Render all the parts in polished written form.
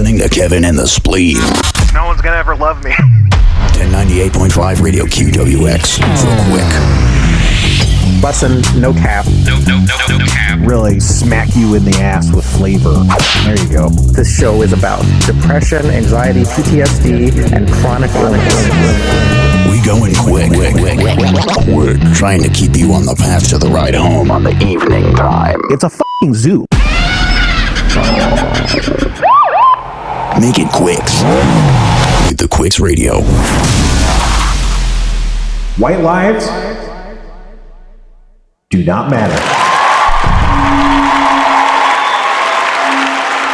listening to Kevin and the Spleen. No one's gonna ever love me. 1098.5 Radio QWX for quick. Bussin', no cap. No cap. Really smack you in the ass with flavor. There you go. This show is about depression, anxiety, PTSD, and chronic illness. We going quick. We're trying to keep you on the path to the ride home on the evening time. It's a fucking zoo. Make it Quicks with the Quicks Radio. White lives do not matter.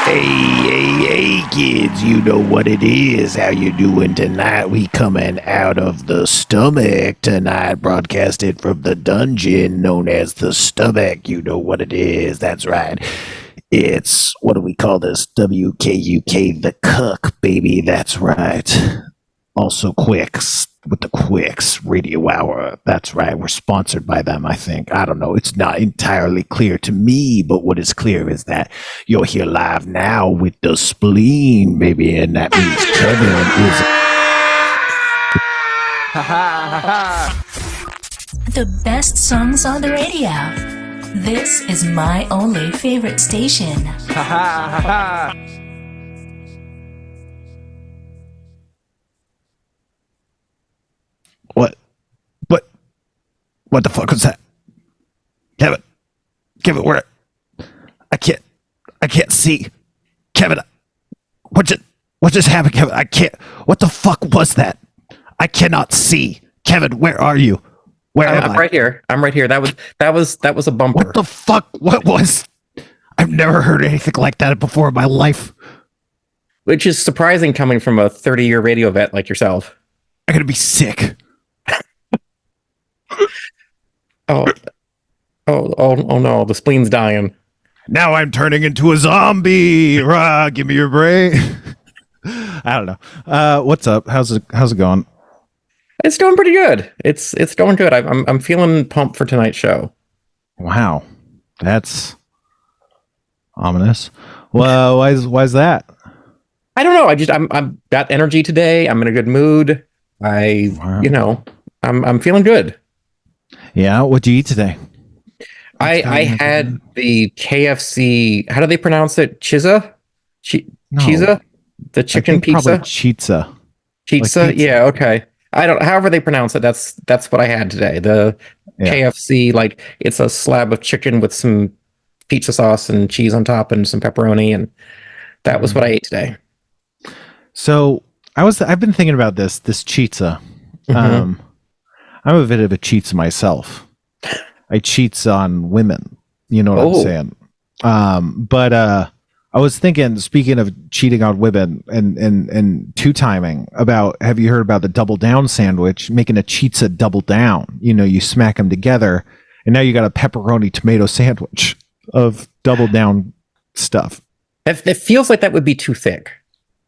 Hey, kids, you know what it is. How you doing tonight? We coming out of the stomach tonight, broadcasted from the dungeon known as the stomach. You know what it is. That's right. It's, what do we call this? WKUK, the Cuck, baby. That's right. Also Quicks, with the Quicks Radio Hour. That's right. We're sponsored by them, I think. I don't know. It's not entirely clear to me, but what is clear is that you're here live now with the Spleen, baby, and that means Kevin is... The best songs on the radio. This is my only favorite station. What the fuck was that? Kevin, where? I can't see. Kevin, what just happened, Kevin? I can't, what the fuck was that? I cannot see. Kevin, where are you? Where am I? I'm right here. That was a bumper. What the fuck? What was? I've never heard anything like that before in my life. Which is surprising coming from a 30-year radio vet like yourself. I'm gonna be sick. Oh no, the spleen's dying. Now I'm turning into a zombie. Rah, give me your brain. I don't know. What's up? How's it going? It's doing pretty good. It's going good. I'm feeling pumped for tonight's show. Wow, that's ominous. Well, why's that? I don't know. I'm got energy today. I'm in a good mood. I'm feeling good. Yeah, what'd you eat today? I had the KFC. How do they pronounce it? Chizza? Chizza? The chicken pizza? Probably Chizza. Chizza? Like yeah, okay. However they pronounce it, that's what I had today. The KFC, like it's a slab of chicken with some pizza sauce and cheese on top and some pepperoni, and that was what I ate today. So I've been thinking about this Chizza. Mm-hmm. I'm a bit of a cheats myself. I cheats on women. You know what I'm saying? But I was thinking, speaking of cheating on women and two-timing, have you heard about the double down sandwich, making a Chizza double down? You know, you smack them together, and now you got a pepperoni tomato sandwich of double down stuff. It feels like that would be too thick.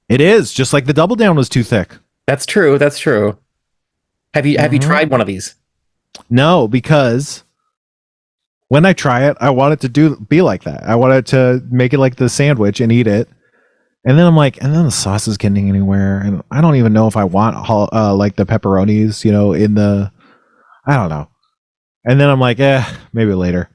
It is, just like the double down was too thick. That's true. Have you tried one of these? No, because when I try it, I want it to be like that. I want it to make it like the sandwich and eat it. And then I'm like, and then the sauce is getting anywhere. And I don't even know if I want like the pepperonis, I don't know. And then I'm like, maybe later.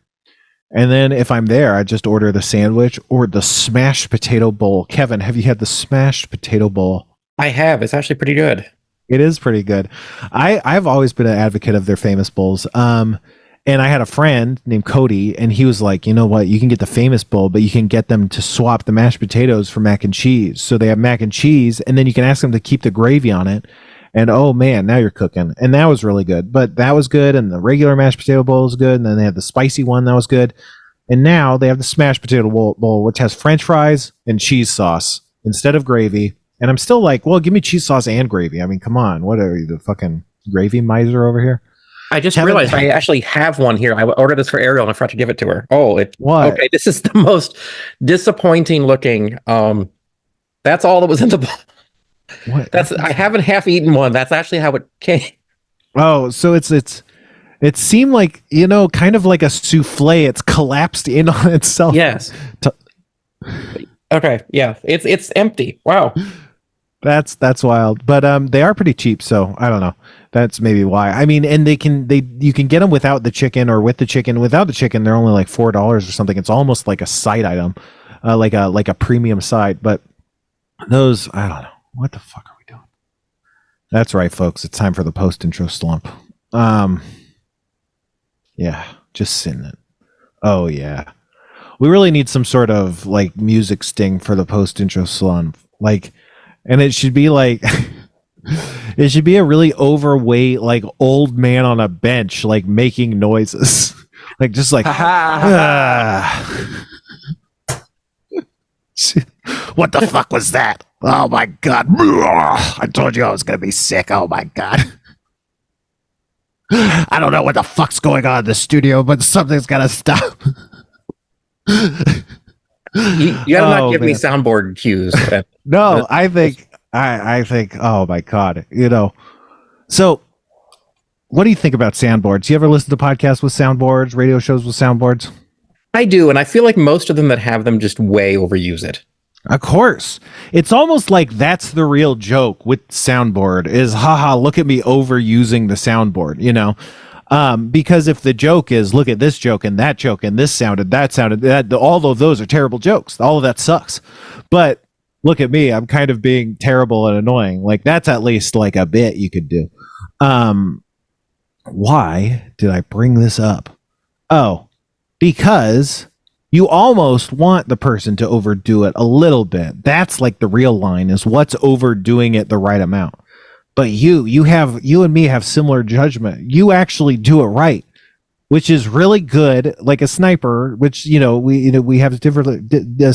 And then if I'm there, I just order the sandwich or the smashed potato bowl. Kevin, have you had the smashed potato bowl? I have. It's actually pretty good. It is pretty good. I've always been an advocate of their famous bowls. And I had a friend named Cody, and he was like, you know what? You can get the famous bowl, but you can get them to swap the mashed potatoes for mac and cheese. So they have mac and cheese, and then you can ask them to keep the gravy on it. And oh man, now you're cooking. And that was really good. But that was good, and the regular mashed potato bowl was good, and then they had the spicy one that was good. And now they have the smashed potato bowl, which has French fries and cheese sauce instead of gravy. And I'm still like, well, give me cheese sauce and gravy. I mean, come on. What are you, the fucking gravy miser over here? I just realized I actually have one here. I ordered this for Ariel and I forgot to give it to her. What? Okay, this is the most disappointing looking. That's all that was in the bowl. What? I haven't half eaten one. That's actually how it came. Oh, so it seemed like, kind of like a souffle. It's collapsed in on itself. Yes. Okay, yeah, it's empty. Wow. That's wild. But they are pretty cheap, so I don't know. That's maybe why. I mean, and you can get them without the chicken or with the chicken. Without the chicken, they're only like $4 or something. It's almost like a side item, like a premium side. But those, I don't know. What the fuck are we doing? That's right, folks. It's time for the post intro slump. Yeah, just sitting it. Oh yeah. We really need some sort of like music sting for the post intro slump. Like, and it should be like it should be a really overweight, like old man on a bench, like making noises. Like just like What the fuck was that? Oh my god. I told you I was gonna be sick. Oh my god. I don't know what the fuck's going on in the studio, but something's gotta stop. You gotta not give me soundboard cues. No, I think oh my god, so what do you think about soundboards? You ever listen to podcasts with soundboards, radio shows with soundboards? I do, and I feel like most of them that have them just way overuse it. Of course. It's almost like that's the real joke with soundboard is, haha, look at me overusing the soundboard, because if the joke is, look at this joke and that joke and this sounded, that all of those are terrible jokes. All of that sucks. But look at me, I'm kind of being terrible and annoying. Like that's at least like a bit you could do. Why did I bring this up? Oh, because you almost want the person to overdo it a little bit. That's like the real line is what's overdoing it the right amount. But you and me have similar judgment. You actually do it right, which is really good, like a sniper, which, we have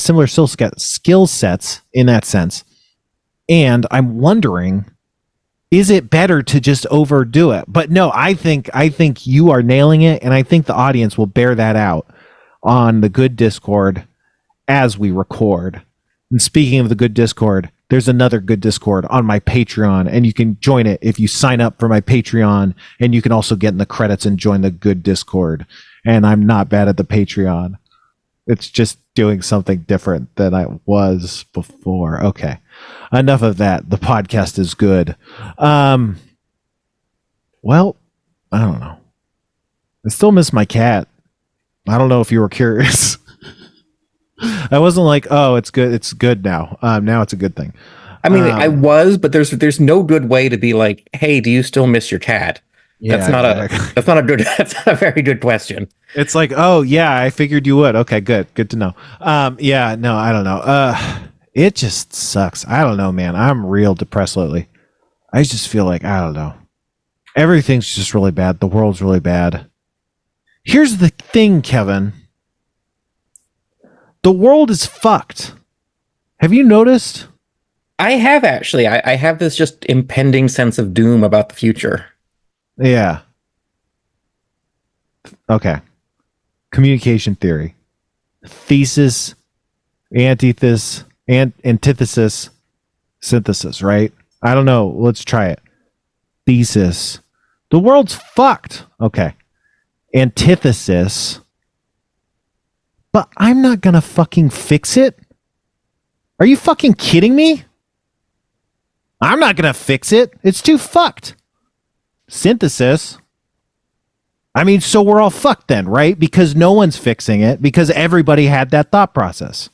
similar skill sets in that sense. And I'm wondering, is it better to just overdo it? But no, I think you are nailing it. And I think the audience will bear that out on the good Discord as we record. And speaking of the good Discord, there's another good Discord on my Patreon, and you can join it if you sign up for my Patreon, and you can also get in the credits and join the good Discord. And I'm not bad at the Patreon. It's just doing something different than I was before. Okay. Enough of that. The podcast is good. Well, I don't know. I still miss my cat. I don't know if you were curious. I wasn't like, oh, it's good. It's good now. Now it's a good thing. I mean, I was, but there's no good way to be like, hey, do you still miss your cat? Yeah, that's not a very good question. It's like, oh yeah, I figured you would. Okay, good to know. Yeah, no, I don't know. It just sucks. I don't know, man. I'm real depressed lately. I just feel like, I don't know. Everything's just really bad. The world's really bad. Here's the thing, Kevin. The world is fucked. Have you noticed? I have actually. I have this just impending sense of doom about the future. Yeah. Okay. Communication theory. Thesis, antithesis, antithesis, synthesis, right? I don't know. Let's try it. Thesis. The world's fucked. Okay. Antithesis. But I'm not gonna fucking fix it. Are you fucking kidding me? I'm not gonna fix it. It's too fucked. Synthesis. I mean, so we're all fucked then, right? Because no one's fixing it because everybody had that thought process.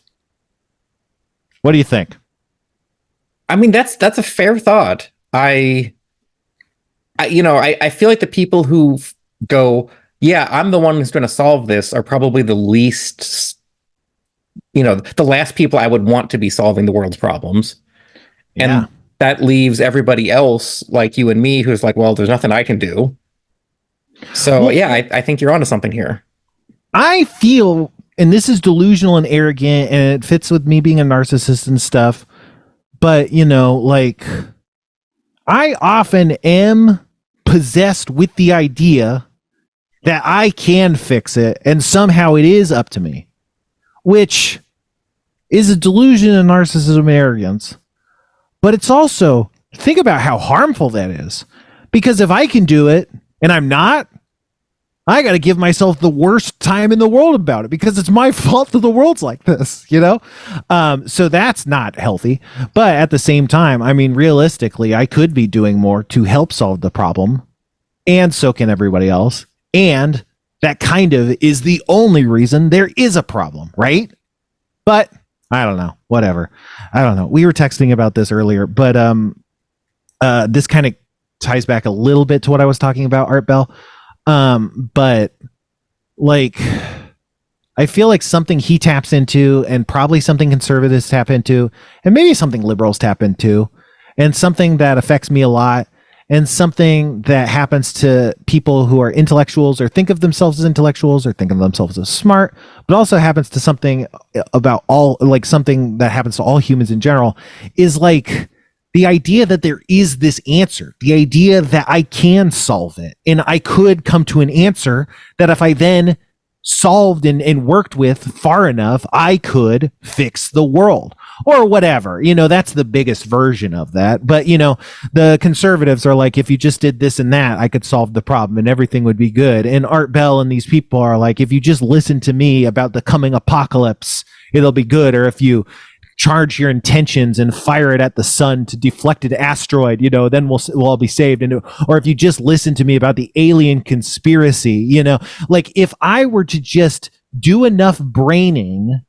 What do you think? I mean, that's a fair thought. I feel like the people who go, yeah, I'm the one who's going to solve this are probably the least, the last people I would want to be solving the world's problems. Yeah. And that leaves everybody else like you and me who's like, well, there's nothing I can do. So, yeah, I think you're onto something here. I feel, and this is delusional and arrogant, and it fits with me being a narcissist and stuff, but, I often am possessed with the idea that I can fix it, and somehow it is up to me, which is a delusion and narcissism and arrogance. But it's also, think about how harmful that is. Because if I can do it, and I'm not, I got to give myself the worst time in the world about it because it's my fault that the world's like this, you know? So that's not healthy. But at the same time, I mean, realistically, I could be doing more to help solve the problem, and so can everybody else. And that kind of is the only reason there is a problem, right? But I don't know, whatever. I don't know. We were texting about this earlier, but this kind of ties back a little bit to what I was talking about, Art Bell. But like, I feel like something he taps into, and probably something conservatives tap into, and maybe something liberals tap into, and something that affects me a lot, and something that happens to people who are intellectuals or think of themselves as intellectuals or think of themselves as smart, but also happens to something about all, like something that happens to all humans in general, is like the idea that there is this answer, the idea that I can solve it, and I could come to an answer that if I then solved and worked with far enough, I could fix the world or whatever. You know, that's the biggest version of that. But, you know, the conservatives are like, if you just did this and that, I could solve the problem and everything would be good. And Art Bell and these people are like, if you just listen to me about the coming apocalypse, it'll be good. Or if you charge your intentions and fire it at the sun to deflect an asteroid, you know, then we'll all be saved. And or if you just listen to me about the alien conspiracy, you know, like if I were to just do enough braining,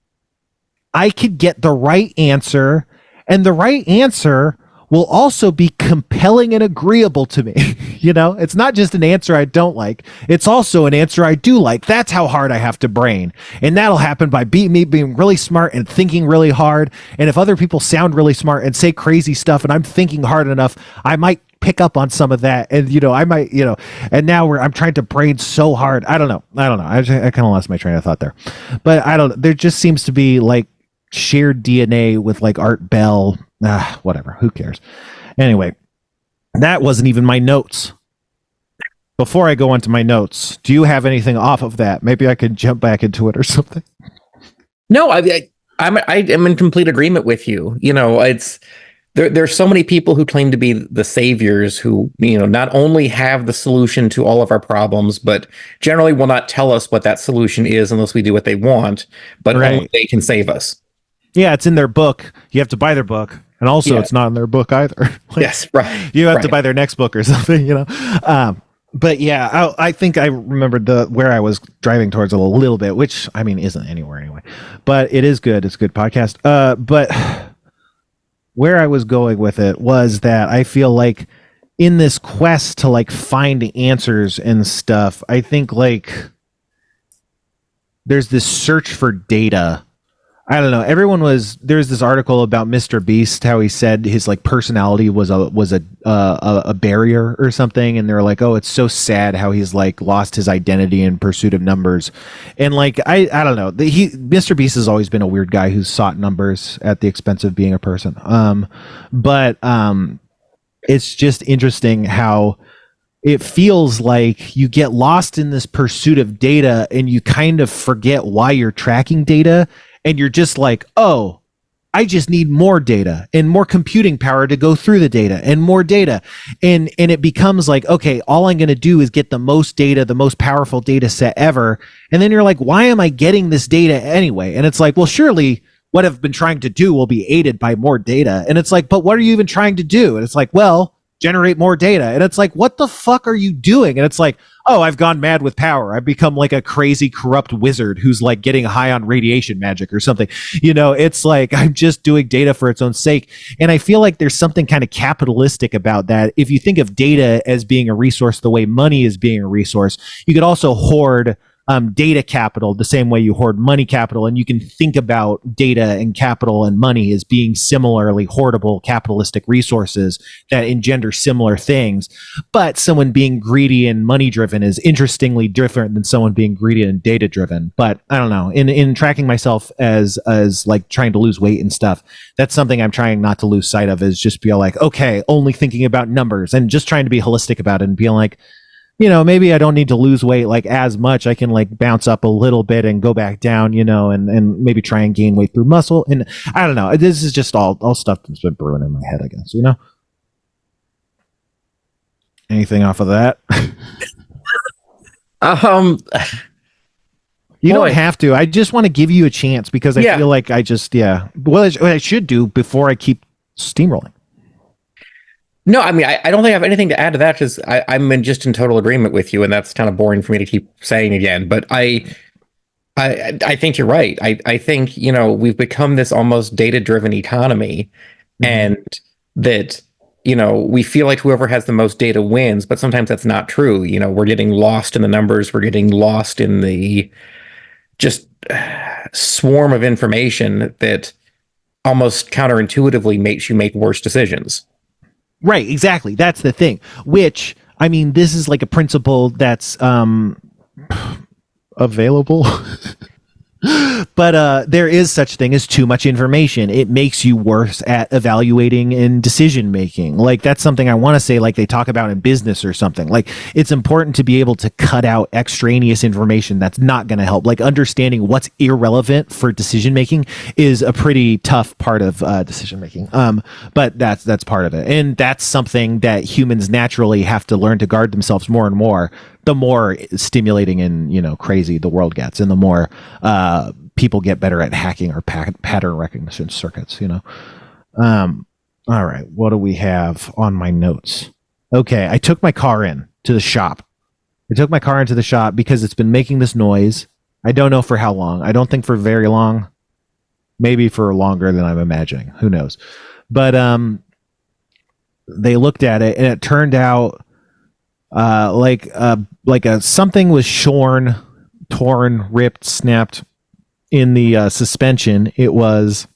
I could get the right answer, and the right answer will also be compelling and agreeable to me. You know, it's not just an answer I don't like. It's also an answer I do like. That's how hard I have to brain. And that'll happen by me being really smart and thinking really hard. And if other people sound really smart and say crazy stuff and I'm thinking hard enough, I might pick up on some of that. And, you know, I might, you know, and now I'm trying to brain so hard. I don't know. I kind of lost my train of thought there. But I don't, there just seems to be like shared DNA with like Art Bell. Whatever. Who cares? Anyway, that wasn't even my notes. Before I go into my notes, do you have anything off of that? Maybe I could jump back into it or something. No, I'm in complete agreement with you. You know, it's there's so many people who claim to be the saviors who, you know, not only have the solution to all of our problems, but generally will not tell us what that solution is unless we do what they want, but only they can save us. Yeah, it's in their book. You have to buy their book. And also, it's not in their book either. Like, yes, right. You have to buy their next book or something, you know? But yeah, I think I remembered where I was driving towards a little bit, which, I mean, isn't anywhere anyway. But it is good. It's a good podcast. But where I was going with it was that I feel like in this quest to, like, find answers and stuff, I think, like, there's this search for data. I don't know. There's this article about Mr. Beast, how he said his like personality was a barrier or something, and they're like, oh, it's so sad how he's like lost his identity in pursuit of numbers, and like I don't know. Mr. Beast has always been a weird guy who's sought numbers at the expense of being a person. But it's just interesting how it feels like you get lost in this pursuit of data, and you kind of forget why you're tracking data. And you're just like, oh, I just need more data and more computing power to go through the data and more data. And it becomes like, okay, all I'm going to do is get the most data, the most powerful data set ever. And then you're like, why am I getting this data anyway? And it's like, well, surely what I've been trying to do will be aided by more data. And it's like, but what are you even trying to do? And it's like, well, generate more data. And it's like, what the fuck are you doing? And it's like, oh, I've gone mad with power. I've become like a crazy corrupt wizard who's like getting high on radiation magic or something. You know, it's like I'm just doing data for its own sake. And I feel like there's something kind of capitalistic about that. If you think of data as being a resource the way money is being a resource, you could also hoard data capital the same way you hoard money capital, and you can think about data and capital and money as being similarly hoardable capitalistic resources that engender similar things. But someone being greedy and money driven is interestingly different than someone being greedy and data driven. But I don't know, in tracking myself as like trying to lose weight and stuff, that's something I'm trying not to lose sight of, is just be like, okay, only thinking about numbers and just trying to be holistic about it and being like, you know, maybe I don't need to lose weight like as much. I can like bounce up a little bit and go back down, you know, and maybe try and gain weight through muscle. And I don't know. This is just all stuff that's been brewing in my head, I guess, you know? Anything off of that? Um, You Boy. don't have to. I just want to give you a chance because I Yeah. feel like I just, what I should do before I keep steamrolling. No, I mean, I don't think I have anything to add to that because I'm just in total agreement with you, and that's kind of boring for me to keep saying again. But I think you're right. I think, we've become this almost data-driven economy, and that, we feel like whoever has the most data wins, but sometimes that's not true. We're getting lost in the numbers, we're getting lost in the just swarm of information that almost counterintuitively makes you make worse decisions. Right, exactly. That's the thing. Which, I mean, this is like a principle that's available. But there is such thing as too much information. It makes you worse at evaluating and decision making. Like that's something I want to say, like they talk about in business or something. Like it's important to be able to cut out extraneous information that's not going to help. Like understanding what's irrelevant for decision making is a pretty tough part of decision making. But that's part of it, and that's something that humans naturally have to learn to guard themselves more and more. The more stimulating and crazy the world gets, and the more people get better at hacking our pattern recognition circuits. All right, what do we have on my notes? Okay, I took my car in to the shop. I took my car into the shop because it's been making this noise. I don't know for how long. I don't think for very long. Maybe for longer than I'm imagining. Who knows? But they looked at it, and it turned out like something was shorn, torn, ripped, snapped in the suspension. It was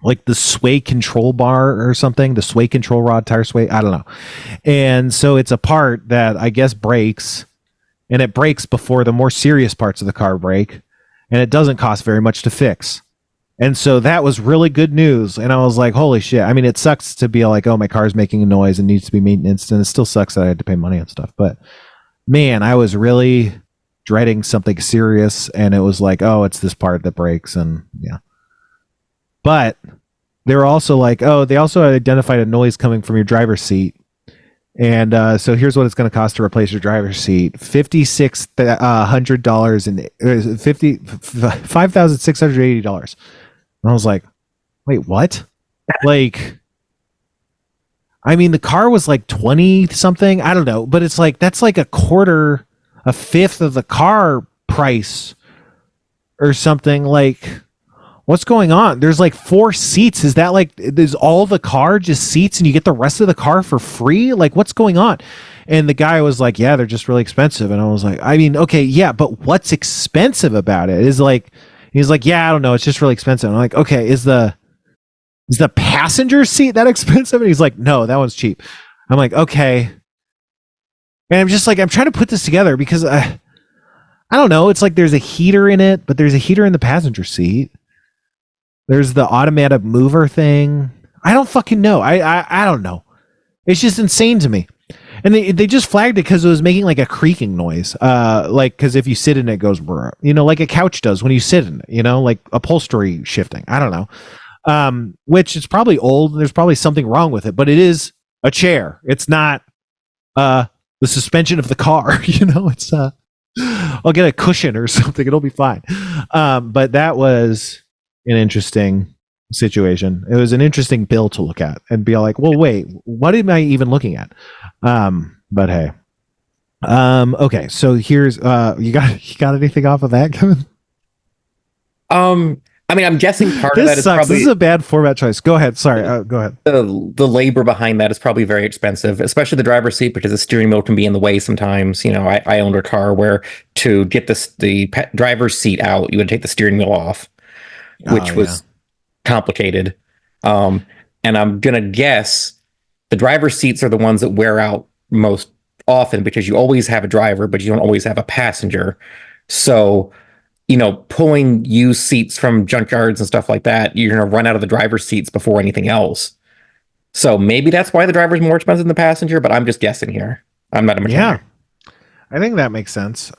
like the sway control bar or something, the sway control rod, tire sway, I don't know. And so it's a part that I guess breaks, and it breaks before the more serious parts of the car break, and it doesn't cost very much to fix. And so that was really good news. And I was like, holy shit. I mean, it sucks to be like, oh, my car's making a noise and needs to be maintenance. And it still sucks that I had to pay money and stuff. But man, I was really dreading something serious. And it was like, oh, it's this part that breaks. And yeah. But they were also like, oh, they also identified a noise coming from your driver's seat. And so here's what it's going to cost to replace your driver's seat: $5,680 and $5,680. And I was like, wait, what? Like, I mean, the car was like 20 something. I don't know. But it's like, that's like a fifth of the car price or something. Like, what's going on? There's like 4 seats. Is that like, there's all the car just seats and you get the rest of the car for free? Like, what's going on? And the guy was like, yeah, they're just really expensive. And I was like, I mean, okay, yeah, but what's expensive about it? Is like, he's like, yeah, I don't know. It's just really expensive. And I'm like, okay, is the passenger seat that expensive? And he's like, no, that one's cheap. I'm like, okay. And I'm just like, I'm trying to put this together because I don't know. It's like there's a heater in it, but there's a heater in the passenger seat. There's the automatic mover thing. I don't fucking know. I don't know. It's just insane to me. And they just flagged it because it was making like a creaking noise. Like, because if you sit in it, it goes, like a couch does when you sit in it, like upholstery shifting. I don't know. Which is probably old. There's probably something wrong with it, but it is a chair. It's not the suspension of the car. It's I'll get a cushion or something. It'll be fine. But that was an interesting situation. It was an interesting bill to look at and be like, well, wait, what am I even looking at? But hey. Okay, so here's you got anything off of that, Kevin? I mean, I'm guessing part of This that is sucks. probably This is a bad format choice. Go ahead. Sorry. Go ahead. the labor behind that is probably very expensive, especially the driver's seat, because the steering wheel can be in the way sometimes. I owned a car where to get the driver's seat out, you would take the steering wheel off, which was complicated. And I'm gonna guess the driver's seats are the ones that wear out most often because you always have a driver, but you don't always have a passenger. So, pulling used seats from junkyards and stuff like that, you're going to run out of the driver's seats before anything else. So maybe that's why the driver's more expensive than the passenger, but I'm just guessing here. I'm not a mechanic. Yeah, I think that makes sense.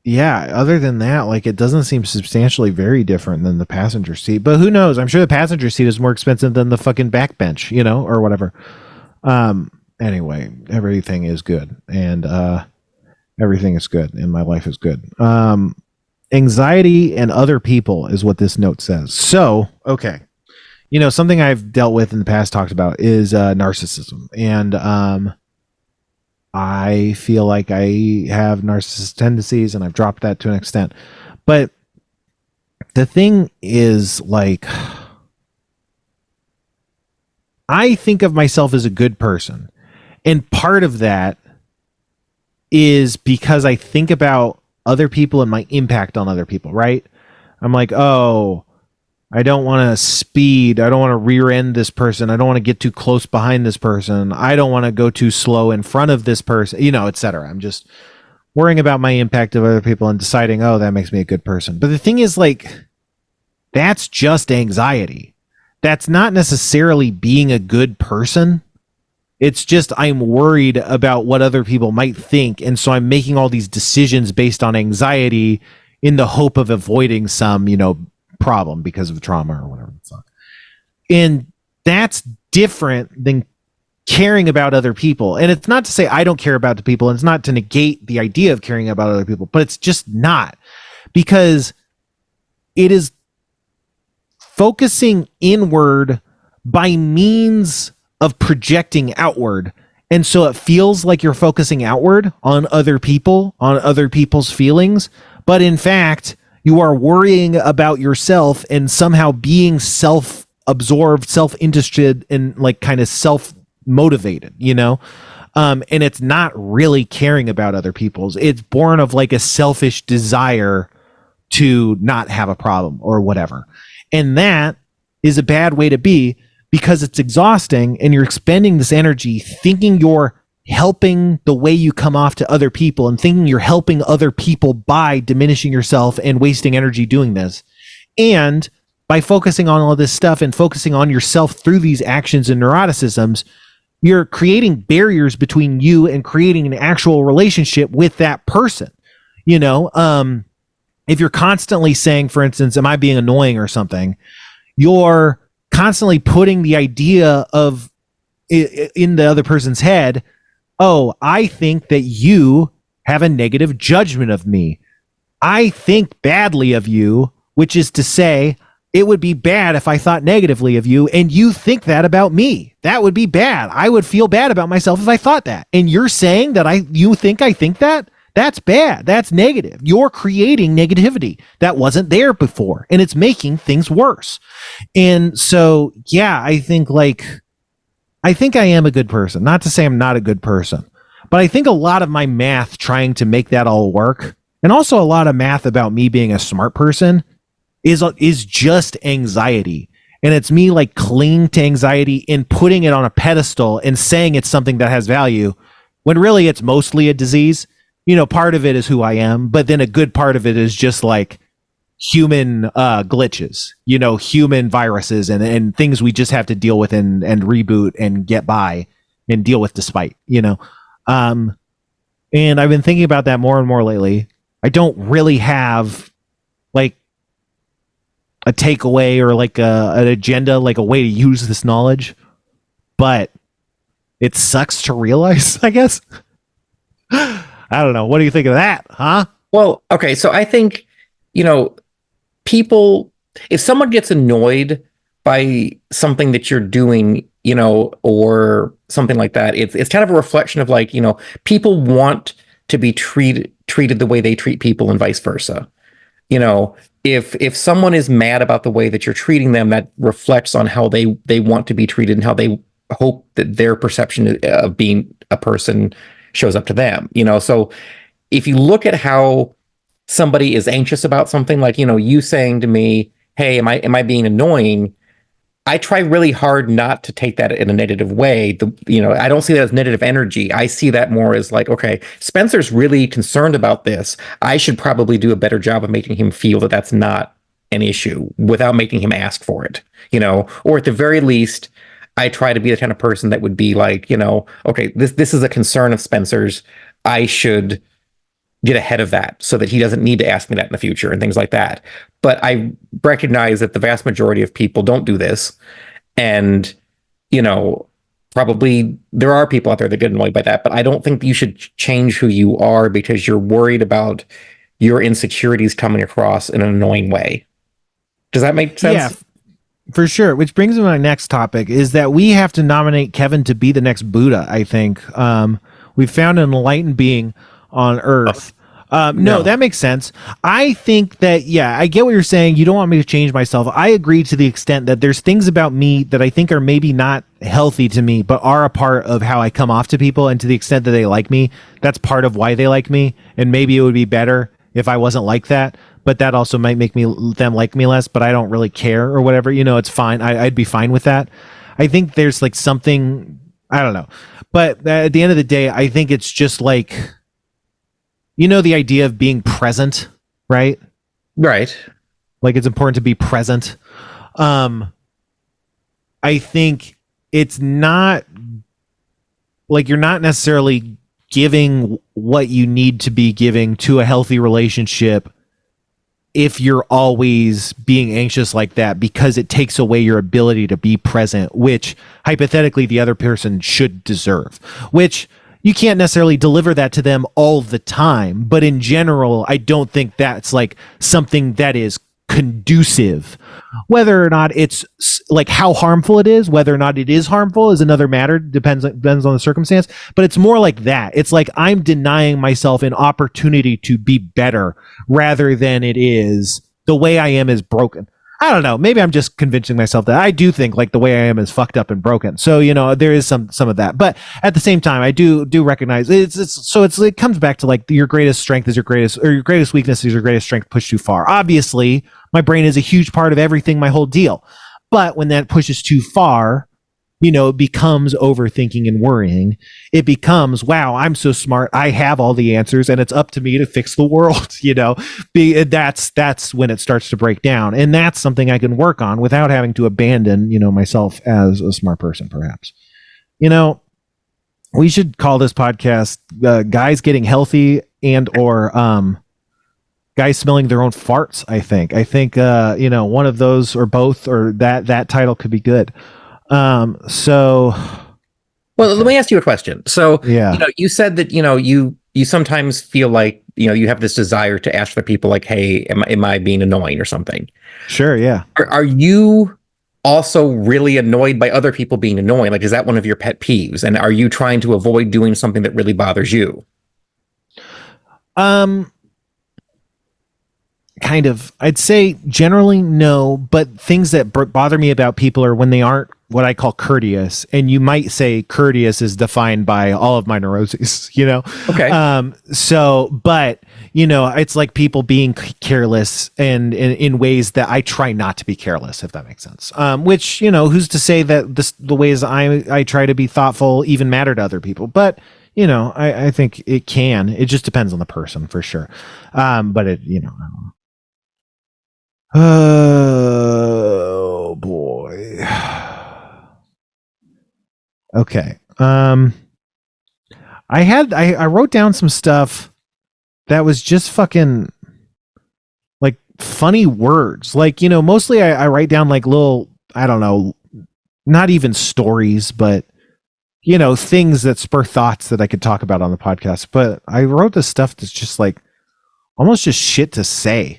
Yeah, other than that, like, it doesn't seem substantially very different than the passenger seat, but who knows? I'm sure the passenger seat is more expensive than the fucking back bench, or whatever. Anyway, everything is good. And everything is good and my life is good. Anxiety and other people is what this note says. So, okay. Something I've dealt with in the past, talked about, is narcissism. And I feel like I have narcissistic tendencies, and I've dropped that to an extent. But the thing is, like, I think of myself as a good person. And part of that is because I think about other people and my impact on other people, right? I'm like, oh, I don't want to speed. I don't want to rear end this person. I don't want to get too close behind this person. I don't want to go too slow in front of this person, etc. I'm just worrying about my impact of other people and deciding, oh, that makes me a good person. But the thing is, like, that's just anxiety. That's not necessarily being a good person. It's just I'm worried about what other people might think. And so I'm making all these decisions based on anxiety in the hope of avoiding some, problem because of trauma or whatever. And that's different than caring about other people. And it's not to say I don't care about the people, and it's not to negate the idea of caring about other people, but it's just not, because it is focusing inward by means of projecting outward. And so it feels like you're focusing outward on other people, on other people's feelings, but in fact, you are worrying about yourself and somehow being self-absorbed, self-interested, and like kind of self-motivated, and it's not really caring about other people's. It's born of like a selfish desire to not have a problem or whatever. And that is a bad way to be, because it's exhausting and you're expending this energy thinking you're helping the way you come off to other people, and thinking you're helping other people by diminishing yourself and wasting energy doing this. And by focusing on all this stuff and focusing on yourself through these actions and neuroticisms, you're creating barriers between you and creating an actual relationship with that person. If you're constantly saying, for instance, am I being annoying or something, you're constantly putting the idea of in the other person's head, oh, I think that you have a negative judgment of me. I think badly of you, which is to say, it would be bad if I thought negatively of you, and you think that about me. That would be bad. I would feel bad about myself if I thought that. And you're saying that you think I think that? That's bad. That's negative. You're creating negativity that wasn't there before, and it's making things worse. And so, yeah, I think I am a good person. Not to say I'm not a good person, but I think a lot of my math trying to make that all work, and also a lot of math about me being a smart person, is just anxiety. And it's me like clinging to anxiety and putting it on a pedestal and saying it's something that has value, when really it's mostly a disease. Part of it is who I am, but then a good part of it is just like human glitches, human viruses and things we just have to deal with and reboot and get by and deal with despite, and I've been thinking about that more and more lately. I don't really have like a takeaway or like an agenda, like a way to use this knowledge, but it sucks to realize, I guess. I don't know. What do you think of that, huh? Well, okay. So I think, people, if someone gets annoyed by something that you're doing, or something like that, it's kind of a reflection of like, people want to be treated the way they treat people and vice versa. If someone is mad about the way that you're treating them, that reflects on how they want to be treated and how they hope that their perception of being a person shows up to them. So if you look at how somebody is anxious about something, like, you saying to me, hey, am I being annoying? I try really hard not to take that in a negative way. I don't see that as negative energy. I see that more as like, okay, Spencer's really concerned about this. I should probably do a better job of making him feel that that's not an issue without making him ask for it, or at the very least, I try to be the kind of person that would be like, okay, this is a concern of Spencer's. I should get ahead of that so that he doesn't need to ask me that in the future and things like that. But I recognize that the vast majority of people don't do this. And, probably there are people out there that get annoyed by that, but I don't think you should change who you are because you're worried about your insecurities coming across in an annoying way. Does that make sense? Yeah, for sure. Which brings me to my next topic is that we have to nominate Kevin to be the next Buddha, I think. We found an enlightened being on Earth. No, that makes sense. I think that, yeah, I get what you're saying. You don't want me to change myself. I agree to the extent that there's things about me that I think are maybe not healthy to me, but are a part of how I come off to people. And to the extent that they like me, that's part of why they like me. And maybe it would be better if I wasn't like that. But that also might make them like me less, but I don't really care or whatever. It's fine. I'd be fine with that. I think there's like something, I don't know. But at the end of the day, I think it's just like, the idea of being present, right? Right. Like it's important to be present. I think it's not like you're not necessarily giving what you need to be giving to a healthy relationship if you're always being anxious like that, because it takes away your ability to be present, which hypothetically the other person should deserve, which you can't necessarily deliver that to them all the time. But in general, I don't think that's like something that is conducive. Whether or not it's like how harmful it is, whether or not it is harmful is another matter. Depends on the circumstance. But it's more like that. It's like I'm denying myself an opportunity to be better rather than it is the way I am is broken. I don't know. Maybe I'm just convincing myself that I do think like the way I am is fucked up and broken. So, there is some of that. But at the same time, I do recognize it comes back to like your greatest strength is your greatest, or your greatest weakness is your greatest strength pushed too far. Obviously, my brain is a huge part of everything, my whole deal. But when that pushes too far, it becomes overthinking and worrying. It becomes, wow, I'm so smart. I have all the answers and it's up to me to fix the world. That's when it starts to break down. And that's something I can work on without having to abandon, myself as a smart person, perhaps. We should call this podcast Guys Getting Healthy and or Guys Smelling Their Own Farts, I think. One of those or both or that title could be good. Well, let me ask you a question. So, yeah, you said that, you sometimes feel like, you have this desire to ask for people like, hey, am I being annoying or something? Sure. Yeah. Are you also really annoyed by other people being annoying? Like, is that one of your pet peeves? And are you trying to avoid doing something that really bothers you? Kind of. I'd say generally no, but things that bother me about people are when they aren't what I call courteous. And you might say courteous is defined by all of my neuroses, Okay. But it's like people being careless and in ways that I try not to be careless, if that makes sense. Which, who's to say that the ways I try to be thoughtful even matter to other people? But I think it can. It just depends on the person for sure. But it, I don't know. Oh boy. Okay. I wrote down some stuff that was just fucking like funny words. Like, mostly I write down like little, I don't know, not even stories, but things that spur thoughts that I could talk about on the podcast. But I wrote this stuff that's just like almost just shit to say.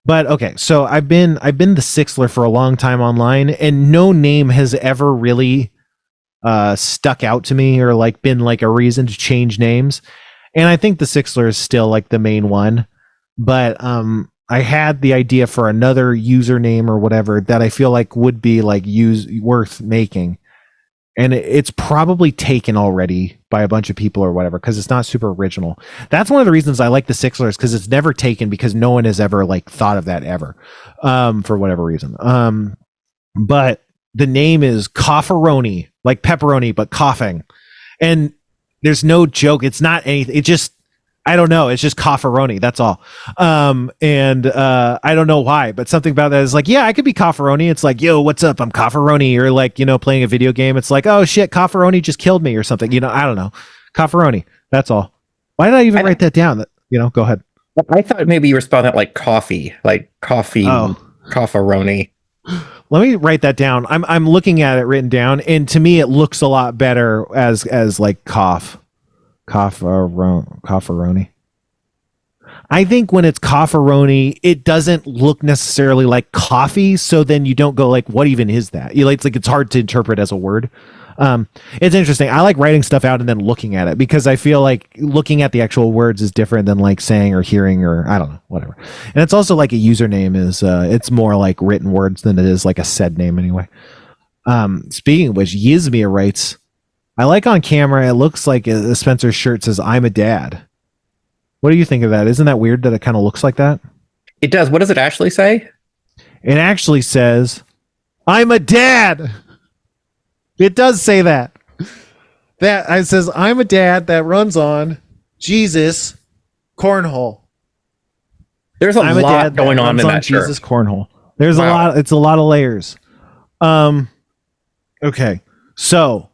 But okay, so I've been the Sixler for a long time online, and no name has ever really stuck out to me or like been like a reason to change names. And I think the Sixler is still like the main one. But I had the idea for another username or whatever that I feel like would be like worth making. And it's probably taken already by a bunch of people or whatever, because it's not super original. That's one of the reasons I like the Sixlers, because it's never taken, because no one has ever like thought of that ever, for whatever reason. But the name is Cofferoni, like pepperoni, but coughing. And there's no joke. It's not anything. It just, I don't know. It's just Cofferoni. That's all. I don't know why, but something about that is like, yeah, I could be Cofferoni. It's like, yo, what's up? I'm Cofferoni. Or like, playing a video game. It's like, oh shit, Cofferoni just killed me or something. I don't know. Cofferoni. That's all. Why did I even write that down? Go ahead. I thought maybe you were spelling it like coffee, Cofferoni. Let me write that down. I'm looking at it written down, and to me, it looks a lot better as like cofferoni. I think when it's cofferoni, it doesn't look necessarily like coffee. So then you don't go like, what even is that? It's hard to interpret as a word. It's interesting. I like writing stuff out and then looking at it because I feel like looking at the actual words is different than like saying or hearing or I don't know, whatever. And it's also like a username is, it's more like written words than it is like a said name anyway. Speaking of which, Yizmia writes, I like on camera, it looks like Spencer's shirt says, I'm a dad. What do you think of that? Isn't that weird that it kind of looks like that? It does. What does it actually say? It actually says, I'm a dad. It does say that. That it says, I'm a dad that runs on Jesus Cornhole. There's a lot going on in that shirt. Jesus Cornhole. There's a lot. It's a lot of layers. Okay. So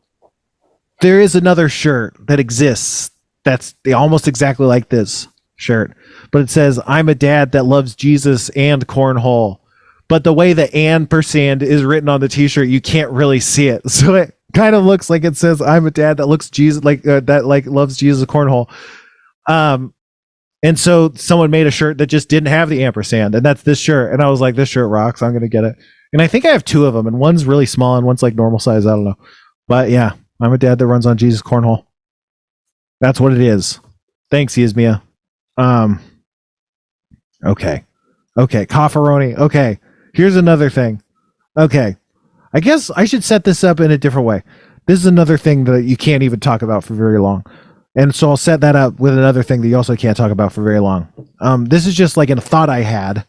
there is another shirt that exists that's almost exactly like this shirt, but it says, I'm a dad that loves Jesus and cornhole. But the way the ampersand is written on the t-shirt, you can't really see it. So it kind of looks like it says, I'm a dad that looks Jesus loves Jesus cornhole. And so someone made a shirt that just didn't have the ampersand, and that's this shirt. And I was like, this shirt rocks. I'm going to get it. And I think I have two of them, and one's really small and one's like normal size. I don't know. But yeah, I'm a dad that runs on Jesus cornhole. That's what it is. Thanks, Yizmia. Okay. Cofferoni. Okay. Here's another thing. Okay. I guess I should set this up in a different way. This is another thing that you can't even talk about for very long. And so I'll set that up with another thing that you also can't talk about for very long. This is just like a thought I had.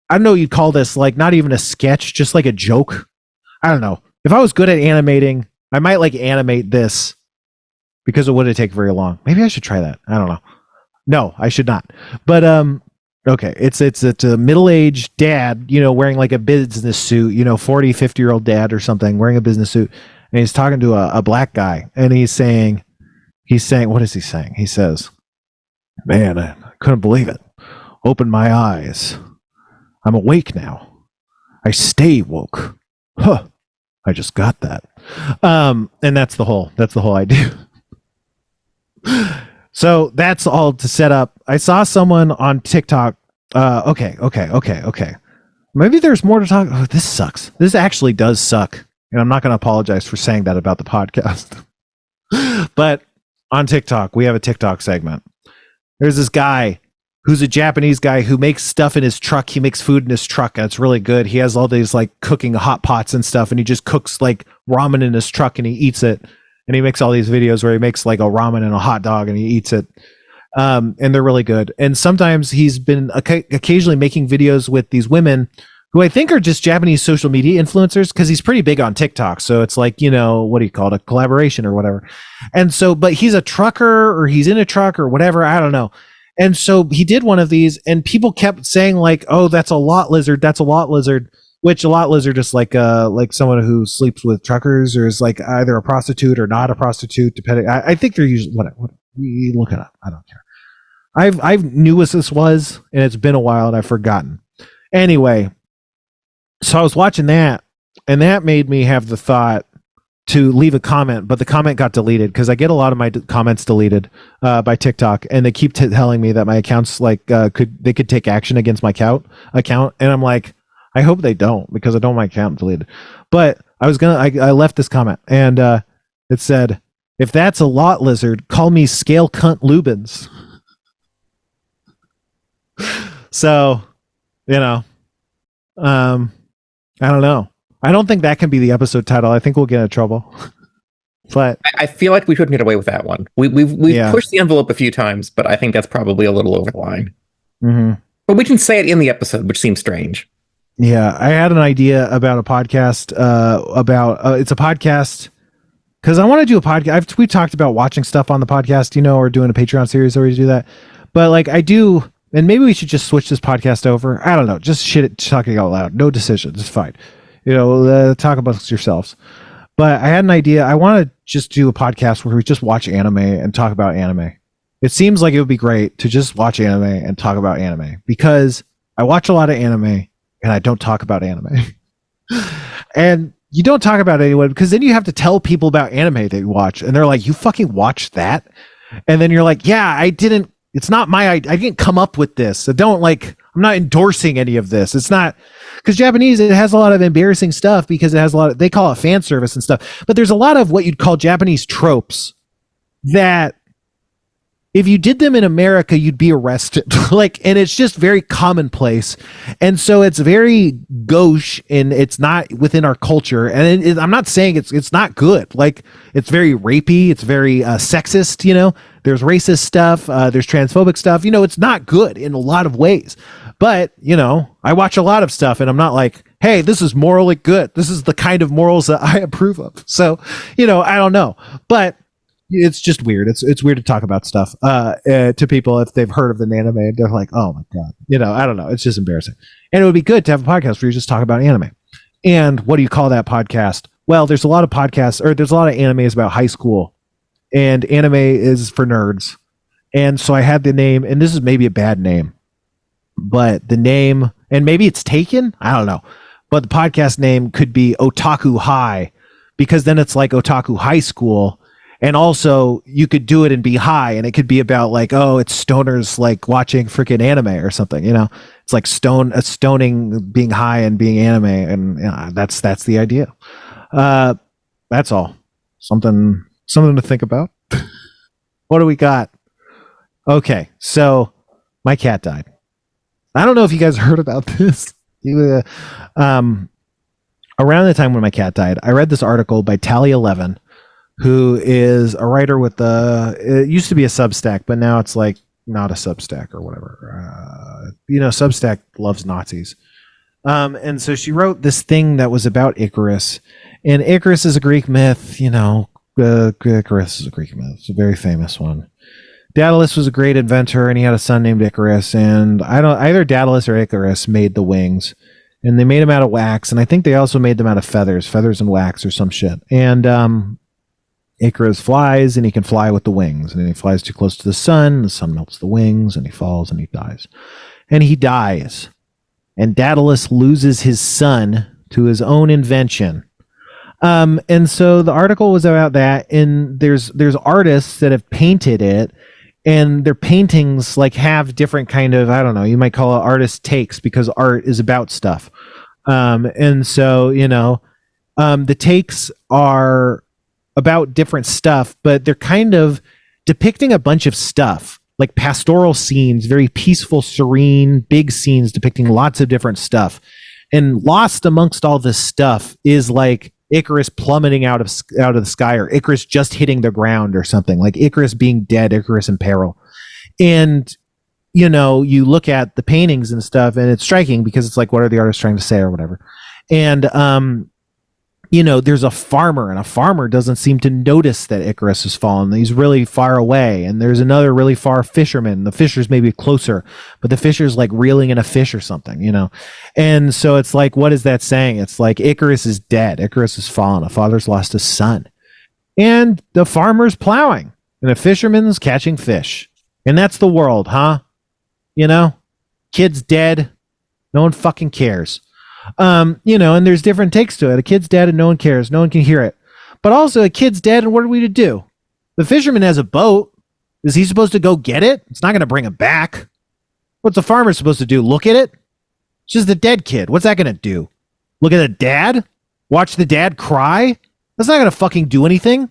I don't know what you'd call this, like not even a sketch, just like a joke. I don't know. If I was good at animating, I might like animate this because it wouldn't take very long. Maybe I should try that. I don't know. No, I should not. But okay, it's a middle-aged dad, wearing like a business suit, 40, 50-year-old dad or something wearing a business suit, and he's talking to a black guy, and he's saying, what is he saying? He says, man, I couldn't believe it. Open my eyes. I'm awake now. I stay woke. Huh. I just got that. And that's the whole idea. So that's all to set up. I saw someone on TikTok. Okay. Maybe there's more to talk. Oh, this sucks. This actually does suck. And I'm not going to apologize for saying that about the podcast. But on TikTok, we have a TikTok segment. There's this guy who's a Japanese guy who makes stuff in his truck. He makes food in his truck, and it's really good. He has all these like cooking hot pots and stuff, and he just cooks like ramen in his truck and he eats it. And he makes all these videos where he makes like a ramen and a hot dog and he eats it. And they're really good. And sometimes he's been occasionally making videos with these women who I think are just Japanese social media influencers, because he's pretty big on TikTok. So it's like, what do you call it? A collaboration or whatever. And so, but he's a trucker or he's in a truck or whatever. I don't know. And so he did one of these and people kept saying like, oh, that's a lot lizard. That's a lot lizard. Which a lot lizard is like someone who sleeps with truckers or is like either a prostitute or not a prostitute, depending. I think they're usually what you look it up. I don't care. I knew what this was, and it's been a while, and I've forgotten. Anyway, so I was watching that, and that made me have the thought to leave a comment, but the comment got deleted because I get a lot of my comments deleted by TikTok, and they keep telling me that my accounts could take action against my account, and I'm like, I hope they don't, because I don't want my account deleted. But I left this comment, and it said, if that's a lot lizard, call me scale cunt Lubins. So, I don't know. I don't think that can be the episode title. I think we'll get in trouble. But I feel like we couldn't get away with that one. We've pushed the envelope a few times, but I think that's probably a little over the line. Mm-hmm. But we can say it in the episode, which seems strange. Yeah, I had an idea about a podcast. It's a podcast because I want to do a podcast. We talked about watching stuff on the podcast, or doing a Patreon series where we do that. But like I do, and maybe we should just switch this podcast over. I don't know, just talking out loud. No decisions, it's fine. Talk amongst yourselves. But I had an idea. I want to just do a podcast where we just watch anime and talk about anime. It seems like it would be great to just watch anime and talk about anime, because I watch a lot of anime and I don't talk about anime. And you don't talk about anyone because then you have to tell people about anime that you watch, and they're like, "You fucking watched that?" And then you're like, "Yeah, I didn't. It's not my. I didn't come up with this. So don't like. I'm not endorsing any of this. It's not because Japanese. It has a lot of embarrassing stuff because it has a lot of. They call it fan service and stuff. But there's a lot of what you'd call Japanese tropes that if you did them in America, you'd be arrested. Like, and it's just very commonplace. And so it's very gauche and it's not within our culture. And I'm not saying it's not good. Like, it's very rapey. It's very sexist, you know, there's racist stuff. There's transphobic stuff, you know, it's not good in a lot of ways, but you know, I watch a lot of stuff and I'm not like, hey, this is morally good. This is the kind of morals that I approve of. So, you know, I don't know, but it's just weird. It's weird to talk about stuff to people if they've heard of the anime. They're like, oh my god, you know, I don't know. It's just embarrassing. And it would be good to have a podcast where you just talk about anime. And what do you call that podcast? Well, there's a lot of podcasts, or there's a lot of animes about high school, and anime is for nerds. And so I had the name, and this is maybe a bad name, but the name, and maybe it's taken, I don't know, but the podcast name could be Otaku High, because then it's like Otaku High School. And also you could do it and be high, and it could be about like, oh, it's stoners like watching freaking anime or something, you know, it's like stoning being high and being anime. And you know, that's the idea. That's all. Something to think about. What do we got? Okay. So my cat died. I don't know if you guys heard about this. Around the time when my cat died, I read this article by Tally11, who is a writer with it used to be a Substack, but now it's like not a Substack or whatever. You know, Substack loves Nazis. And so she wrote this thing that was about Icarus, and Icarus is a Greek myth, you know, Icarus is a Greek myth. It's a very famous one. Daedalus was a great inventor, and he had a son named Icarus, and either Daedalus or Icarus made the wings, and they made them out of wax, and I think they also made them out of feathers and wax or some shit. And Icarus flies, and he can fly with the wings, and then he flies too close to the sun melts the wings, and he falls and he dies. And he dies. And Daedalus loses his son to his own invention. And so the article was about that, and there's artists that have painted it, and their paintings like have different kind of, I don't know, you might call it artist takes, because art is about stuff. And so, you know, the takes are about different stuff, but they're kind of depicting a bunch of stuff, like pastoral scenes, very peaceful, serene, big scenes depicting lots of different stuff. And lost amongst all this stuff is like Icarus plummeting out of the sky, or Icarus just hitting the ground or something, like Icarus being dead, Icarus in peril. And you know, you look at the paintings and stuff, and it's striking because it's like, what are the artists trying to say or whatever? And you know, there's a farmer, and a farmer doesn't seem to notice that Icarus has fallen. He's really far away. And there's another really far fisherman. The fisher's maybe closer, but the fisher's like reeling in a fish or something, you know? And so it's like, what is that saying? It's like Icarus is dead. Icarus has fallen. A father's lost a son. And the farmer's plowing, and the fisherman's catching fish. And that's the world, huh? You know? Kid's dead. No one fucking cares. You know, and there's different takes to it. A kid's dead and no one cares. No one can hear it. But also, a kid's dead, and what are we to do? The fisherman has a boat. Is he supposed to go get it? It's not going to bring him back. What's the farmer supposed to do? Look at it? It's just a dead kid. What's that going to do? Look at the dad? Watch the dad cry? That's not going to fucking do anything.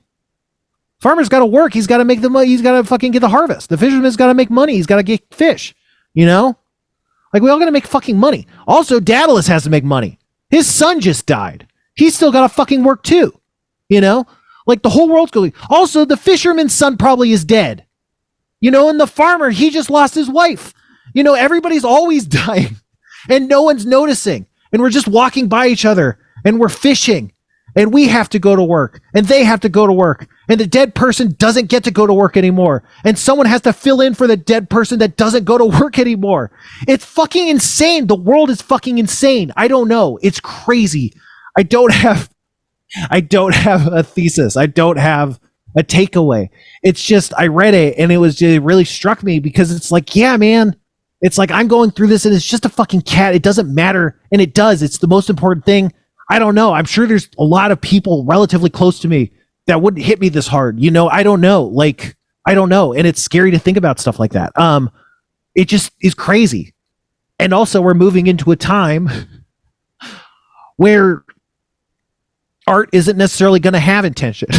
Farmer's got to work. He's got to make the money. He's got to fucking get the harvest. The fisherman's got to make money. He's got to get fish. You know? Like, we all got to make fucking money. Also, Daedalus has to make money. His son just died. He's still got to fucking work too. You know? Like, the whole world's going. Also, the fisherman's son probably is dead. You know, and the farmer, he just lost his wife. You know, everybody's always dying. And no one's noticing. And we're just walking by each other. And we're fishing. And we have to go to work. And they have to go to work. And the dead person doesn't get to go to work anymore. And someone has to fill in for the dead person that doesn't go to work anymore. It's fucking insane. The world is fucking insane. I don't know. It's crazy. I don't have a thesis. I don't have a takeaway. It's just, I read it and it really struck me, because it's like, yeah, man, it's like I'm going through this and it's just a fucking cat. It doesn't matter. And it does. It's the most important thing. I don't know. I'm sure there's a lot of people relatively close to me that wouldn't hit me this hard. You know, I don't know. Like, I don't know. And it's scary to think about stuff like that. It just is crazy. And also we're moving into a time where art isn't necessarily going to have intention.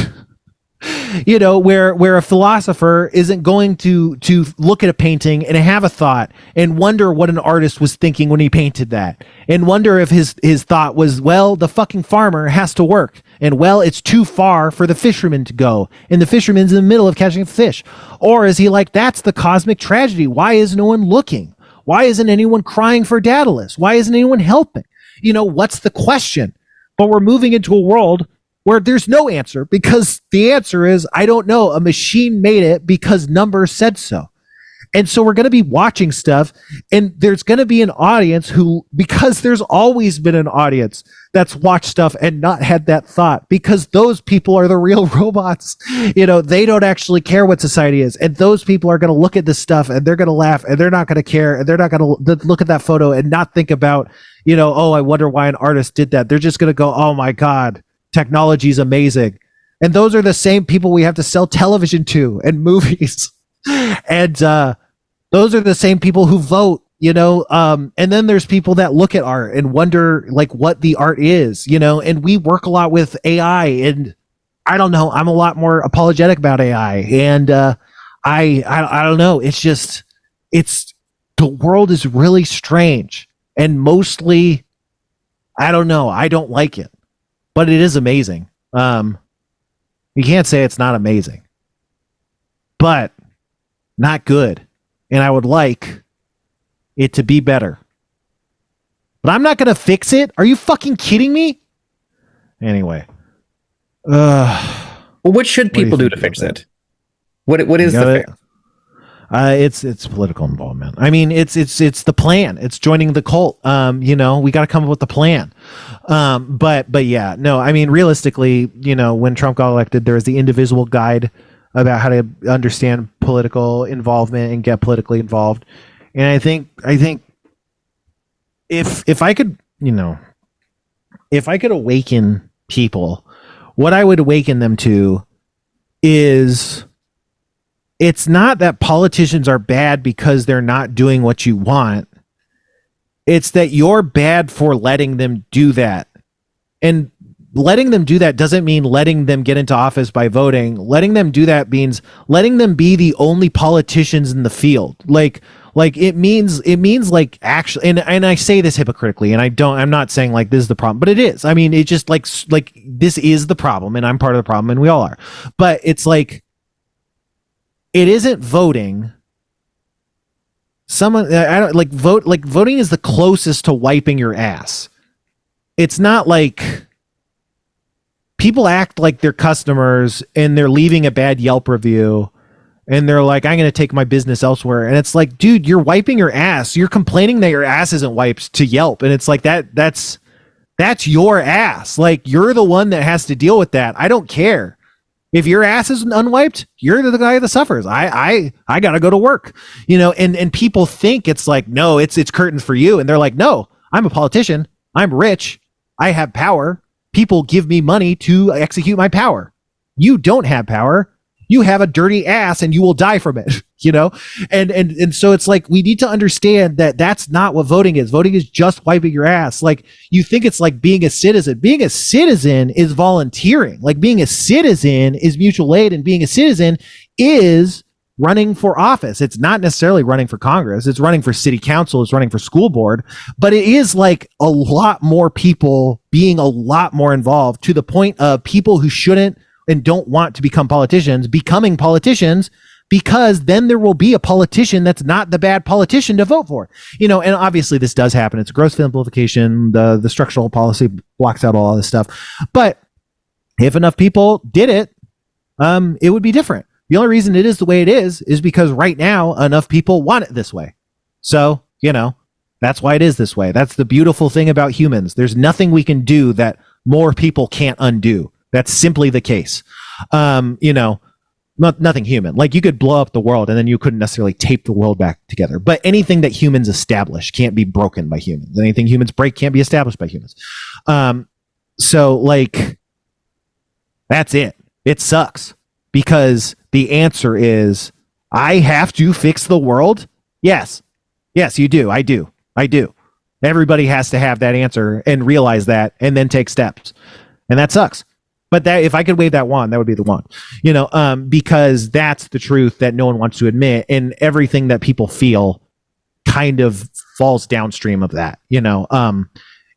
You know, where a philosopher isn't going to look at a painting and have a thought and wonder what an artist was thinking when he painted that, and wonder if his thought was, well, the fucking farmer has to work, and well, it's too far for the fisherman to go, and the fisherman's in the middle of catching a fish. Or is he like, that's the cosmic tragedy, why is no one looking? Why isn't anyone crying for Daedalus? Why isn't anyone helping? You know, what's the question? But we're moving into a world where there's no answer, because the answer is, I don't know. A machine made it because numbers said so. And so we're going to be watching stuff, and there's going to be an audience who, because there's always been an audience that's watched stuff and not had that thought, because those people are the real robots. You know, they don't actually care what society is. And those people are going to look at this stuff and they're going to laugh, and they're not going to care. And they're not going to look at that photo and not think about, you know, oh, I wonder why an artist did that. They're just going to go, oh my God, technology is amazing. And those are the same people we have to sell television to and movies. And those are the same people who vote, you know. And then there's people that look at art and wonder like what the art is, you know. And we work a lot with AI, and I don't know, I'm a lot more apologetic about AI. And I don't know, it's just, the world is really strange, and mostly, I don't know, I don't like it. But it is amazing. You can't say it's not amazing, but not good. And I would like it to be better. But I'm not going to fix it. Are you fucking kidding me? Anyway. Well, what should people do to fix it? What is the fix? It's political involvement. I mean, it's the plan. It's joining the cult. You know, we got to come up with the plan. But yeah, no, I mean, realistically, you know, when Trump got elected, there was the indivisible guide about how to understand political involvement and get politically involved. And I think if I could, you know, if I could awaken people, what I would awaken them to is, it's not that politicians are bad because they're not doing what you want. It's that you're bad for letting them do that. And letting them do that doesn't mean letting them get into office by voting. Letting them do that means letting them be the only politicians in the field. Like it means like actually, and I say this hypocritically, and I'm not saying like this is the problem, but it is. I mean, it just like this is the problem, and I'm part of the problem, and we all are. But it's like, it isn't voting. Someone, I don't like vote. Like, voting is the closest to wiping your ass. It's not like people act like they're customers and they're leaving a bad Yelp review and they're like, I'm going to take my business elsewhere. And it's like, dude, you're wiping your ass. You're complaining that your ass isn't wiped to Yelp. And it's like, that's your ass. Like, you're the one that has to deal with that. I don't care. If your ass isn't unwiped, you're the guy that suffers. I got to go to work, you know, and people think it's like, no, it's curtains for you. And they're like, no, I'm a politician. I'm rich. I have power. People give me money to execute my power. You don't have power. You have a dirty ass and you will die from it, you know? And so it's like, we need to understand that that's not what voting is. Voting is just wiping your ass. Like, you think it's like being a citizen. Being a citizen is volunteering. Like, being a citizen is mutual aid, and being a citizen is running for office. It's not necessarily running for Congress. It's running for city council. It's running for school board. But it is like a lot more people being a lot more involved, to the point of people who shouldn't and don't want to become politicians becoming politicians, because then there will be a politician that's not the bad politician to vote for. You know, and obviously this does happen. It's a gross simplification. The structural policy blocks out all of this stuff. But if enough people did it, it would be different. The only reason it is the way it is because right now enough people want it this way. So, you know, that's why it is this way. That's the beautiful thing about humans. There's nothing we can do that more people can't undo. That's simply the case. You know, nothing human. Like, you could blow up the world and then you couldn't necessarily tape the world back together. But anything that humans establish can't be broken by humans. Anything humans break can't be established by humans. So like, that's it. It sucks because the answer is, I have to fix the world. Yes. Yes, you do. I do. Everybody has to have that answer and realize that and then take steps. And that sucks. But that, if I could wave that wand, that would be the wand, because that's the truth that no one wants to admit. And everything that people feel kind of falls downstream of that,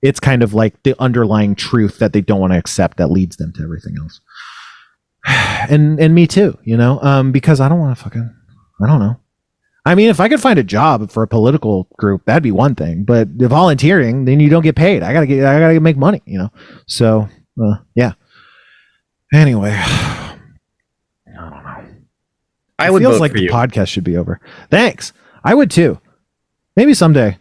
it's kind of like the underlying truth that they don't want to accept that leads them to everything else. And me too, because I don't want to I don't know. I mean, if I could find a job for a political group, that'd be one thing. But the volunteering, then you don't get paid. I gotta make money, So yeah. Anyway, I don't know. I would feels vote like for the you. podcast should be over. Thanks. I would too. Maybe someday.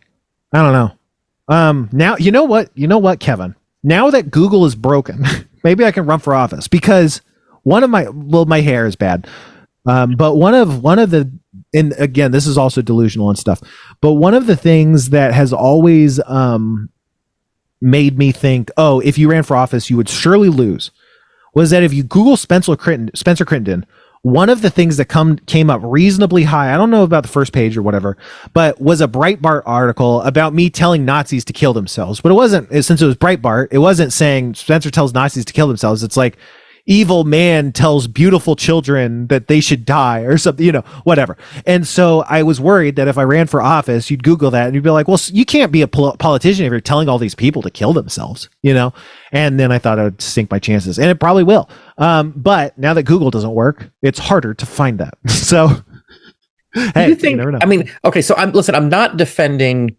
I don't know. Now you know what, Kevin? Now that Google is broken, maybe I can run for office because my hair is bad. But one of the, and again, this is also delusional and stuff, but one of the things that has always made me think, oh, if you ran for office, you would surely lose, was that if you Google Spencer Crittenden, one of the things that came up reasonably high, I don't know about the first page or whatever, but was a Breitbart article about me telling Nazis to kill themselves. But it wasn't, since it was Breitbart, it wasn't saying Spencer tells Nazis to kill themselves. It's like, evil man tells beautiful children that they should die or something, whatever. And so I was worried that if I ran for office, you'd Google that and you'd be like, well, you can't be a politician if you're telling all these people to kill themselves, And then I thought I would sink my chances, and it probably will. But now that Google doesn't work, it's harder to find that. So, hey, you think, you never know. I mean, okay, so I'm not defending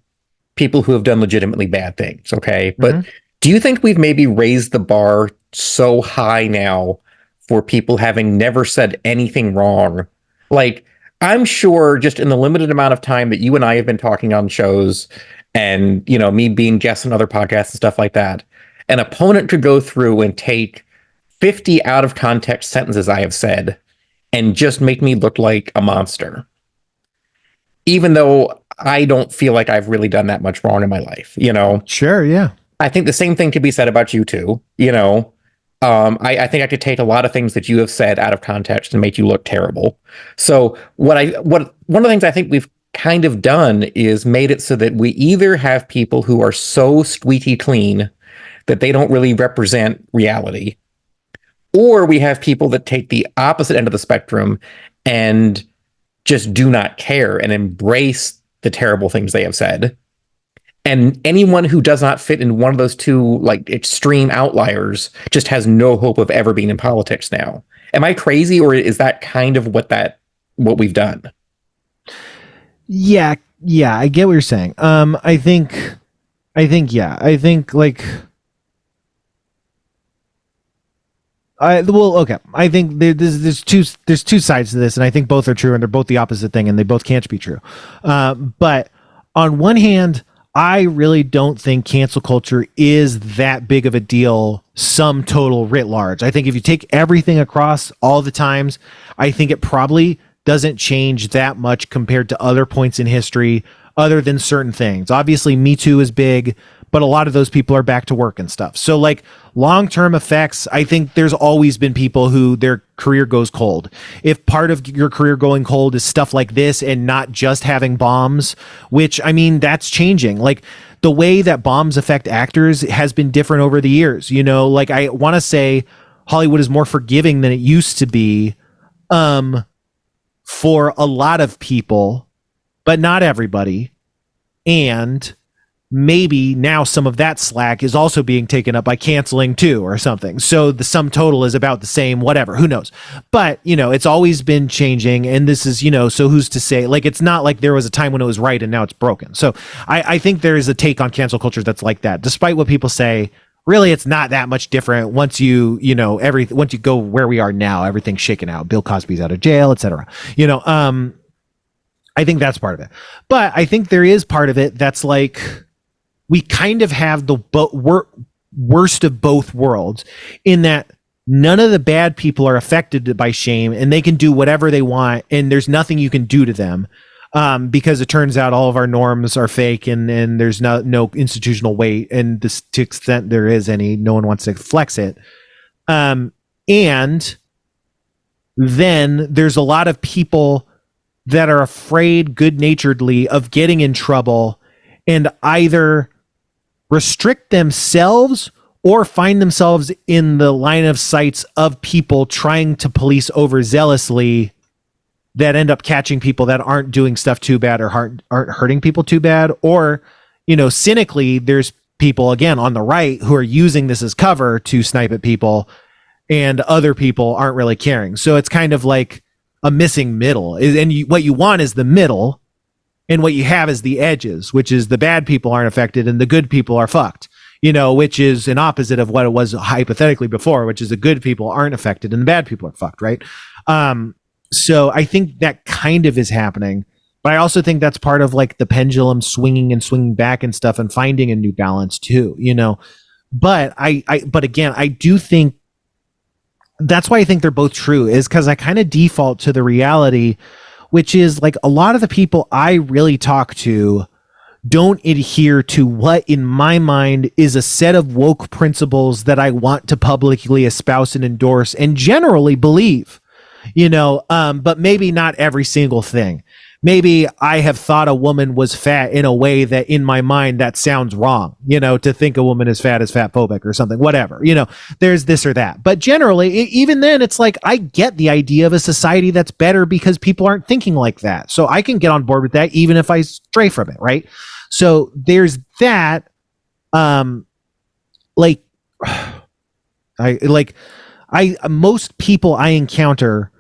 people who have done legitimately bad things, okay? But do you think we've maybe raised the bar so high now for people having never said anything wrong? Like, I'm sure just in the limited amount of time that you and I have been talking on shows and, me being guests on other podcasts and stuff like that, an opponent could go through and take 50 out of context sentences I have said and just make me look like a monster. Even though I don't feel like I've really done that much wrong in my life, Sure, yeah. I think the same thing could be said about you too. I think I could take a lot of things that you have said out of context and make you look terrible. So one of the things I think we've kind of done is made it so that we either have people who are so squeaky clean that they don't really represent reality, or we have people that take the opposite end of the spectrum and just do not care and embrace the terrible things they have said. And anyone who does not fit in one of those two like extreme outliers just has no hope of ever being in politics now. Am I crazy, or is that kind of what we've done? Yeah, I get what you're saying. I think like I think there's two sides to this, and I think both are true, and they're both the opposite thing, and they both can't be true. But on one hand, I really don't think cancel culture is that big of a deal, sum total writ large. I think if you take everything across all the times, I think it probably doesn't change that much compared to other points in history other than certain things. Obviously, Me Too is big, but a lot of those people are back to work and stuff. So like long-term effects, I think there's always been people who their career goes cold. If part of your career going cold is stuff like this and not just having bombs, which I mean, that's changing. Like the way that bombs affect actors has been different over the years. Like I want to say Hollywood is more forgiving than it used to be for a lot of people, but not everybody. And maybe now some of that slack is also being taken up by canceling too or something. So the sum total is about the same, whatever, who knows? But, it's always been changing, and this is, so who's to say? Like, it's not like there was a time when it was right and now it's broken. So I think there is a take on cancel culture that's like that. Despite what people say, really, it's not that much different once once you go where we are now, everything's shaken out. Bill Cosby's out of jail, etc. I think that's part of it. But I think there is part of it that's like, we kind of have the worst of both worlds in that none of the bad people are affected by shame and they can do whatever they want and there's nothing you can do to them. because it turns out all of our norms are fake and there's no institutional weight, and this, to the extent there is any, no one wants to flex it. And then there's a lot of people that are afraid good-naturedly of getting in trouble and either restrict themselves or find themselves in the line of sights of people trying to police overzealously that end up catching people that aren't doing stuff too bad or aren't hurting people too bad. Or, cynically, there's people, again, on the right who are using this as cover to snipe at people, and other people aren't really caring. So it's kind of like a missing middle. And what you want is the middle, and what you have is the edges, which is the bad people aren't affected and the good people are fucked, which is an opposite of what it was hypothetically before, which is the good people aren't affected and the bad people are fucked, right? So I think that kind of is happening, but I also think that's part of like the pendulum swinging and swinging back and stuff and finding a new balance too, but but again, I do think that's why I think they're both true, is because I kind of default to the reality, which is like a lot of the people I really talk to don't adhere to what in my mind is a set of woke principles that I want to publicly espouse and endorse and generally believe. But maybe not every single thing. Maybe I have thought a woman was fat in a way that in my mind that sounds wrong, to think a woman is fat is fatphobic or something, whatever, there's this or that. But generally, even then, it's like, I get the idea of a society that's better because people aren't thinking like that. So I can get on board with that, even if I stray from it. Right. So there's that, most people I encounter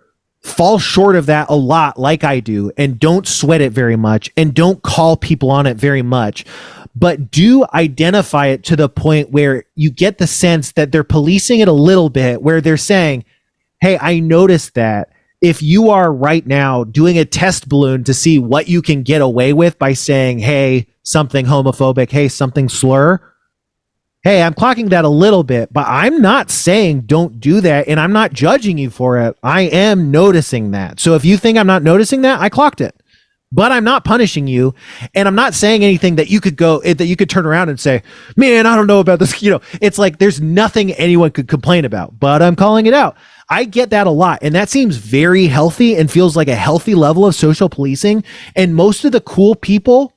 fall short of that a lot, like I do, and don't sweat it very much and don't call people on it very much, but do identify it to the point where you get the sense that they're policing it a little bit, where they're saying, hey, I noticed that if you are right now doing a test balloon to see what you can get away with by saying, hey, something homophobic, hey, something slur, hey, I'm clocking that a little bit, but I'm not saying don't do that, and I'm not judging you for it. I am noticing that. So if you think I'm not noticing that, I clocked it. But I'm not punishing you, and I'm not saying anything that you could turn around and say, man, I don't know about this. It's like there's nothing anyone could complain about, but I'm calling it out. I get that a lot, and that seems very healthy and feels like a healthy level of social policing, and most of the cool people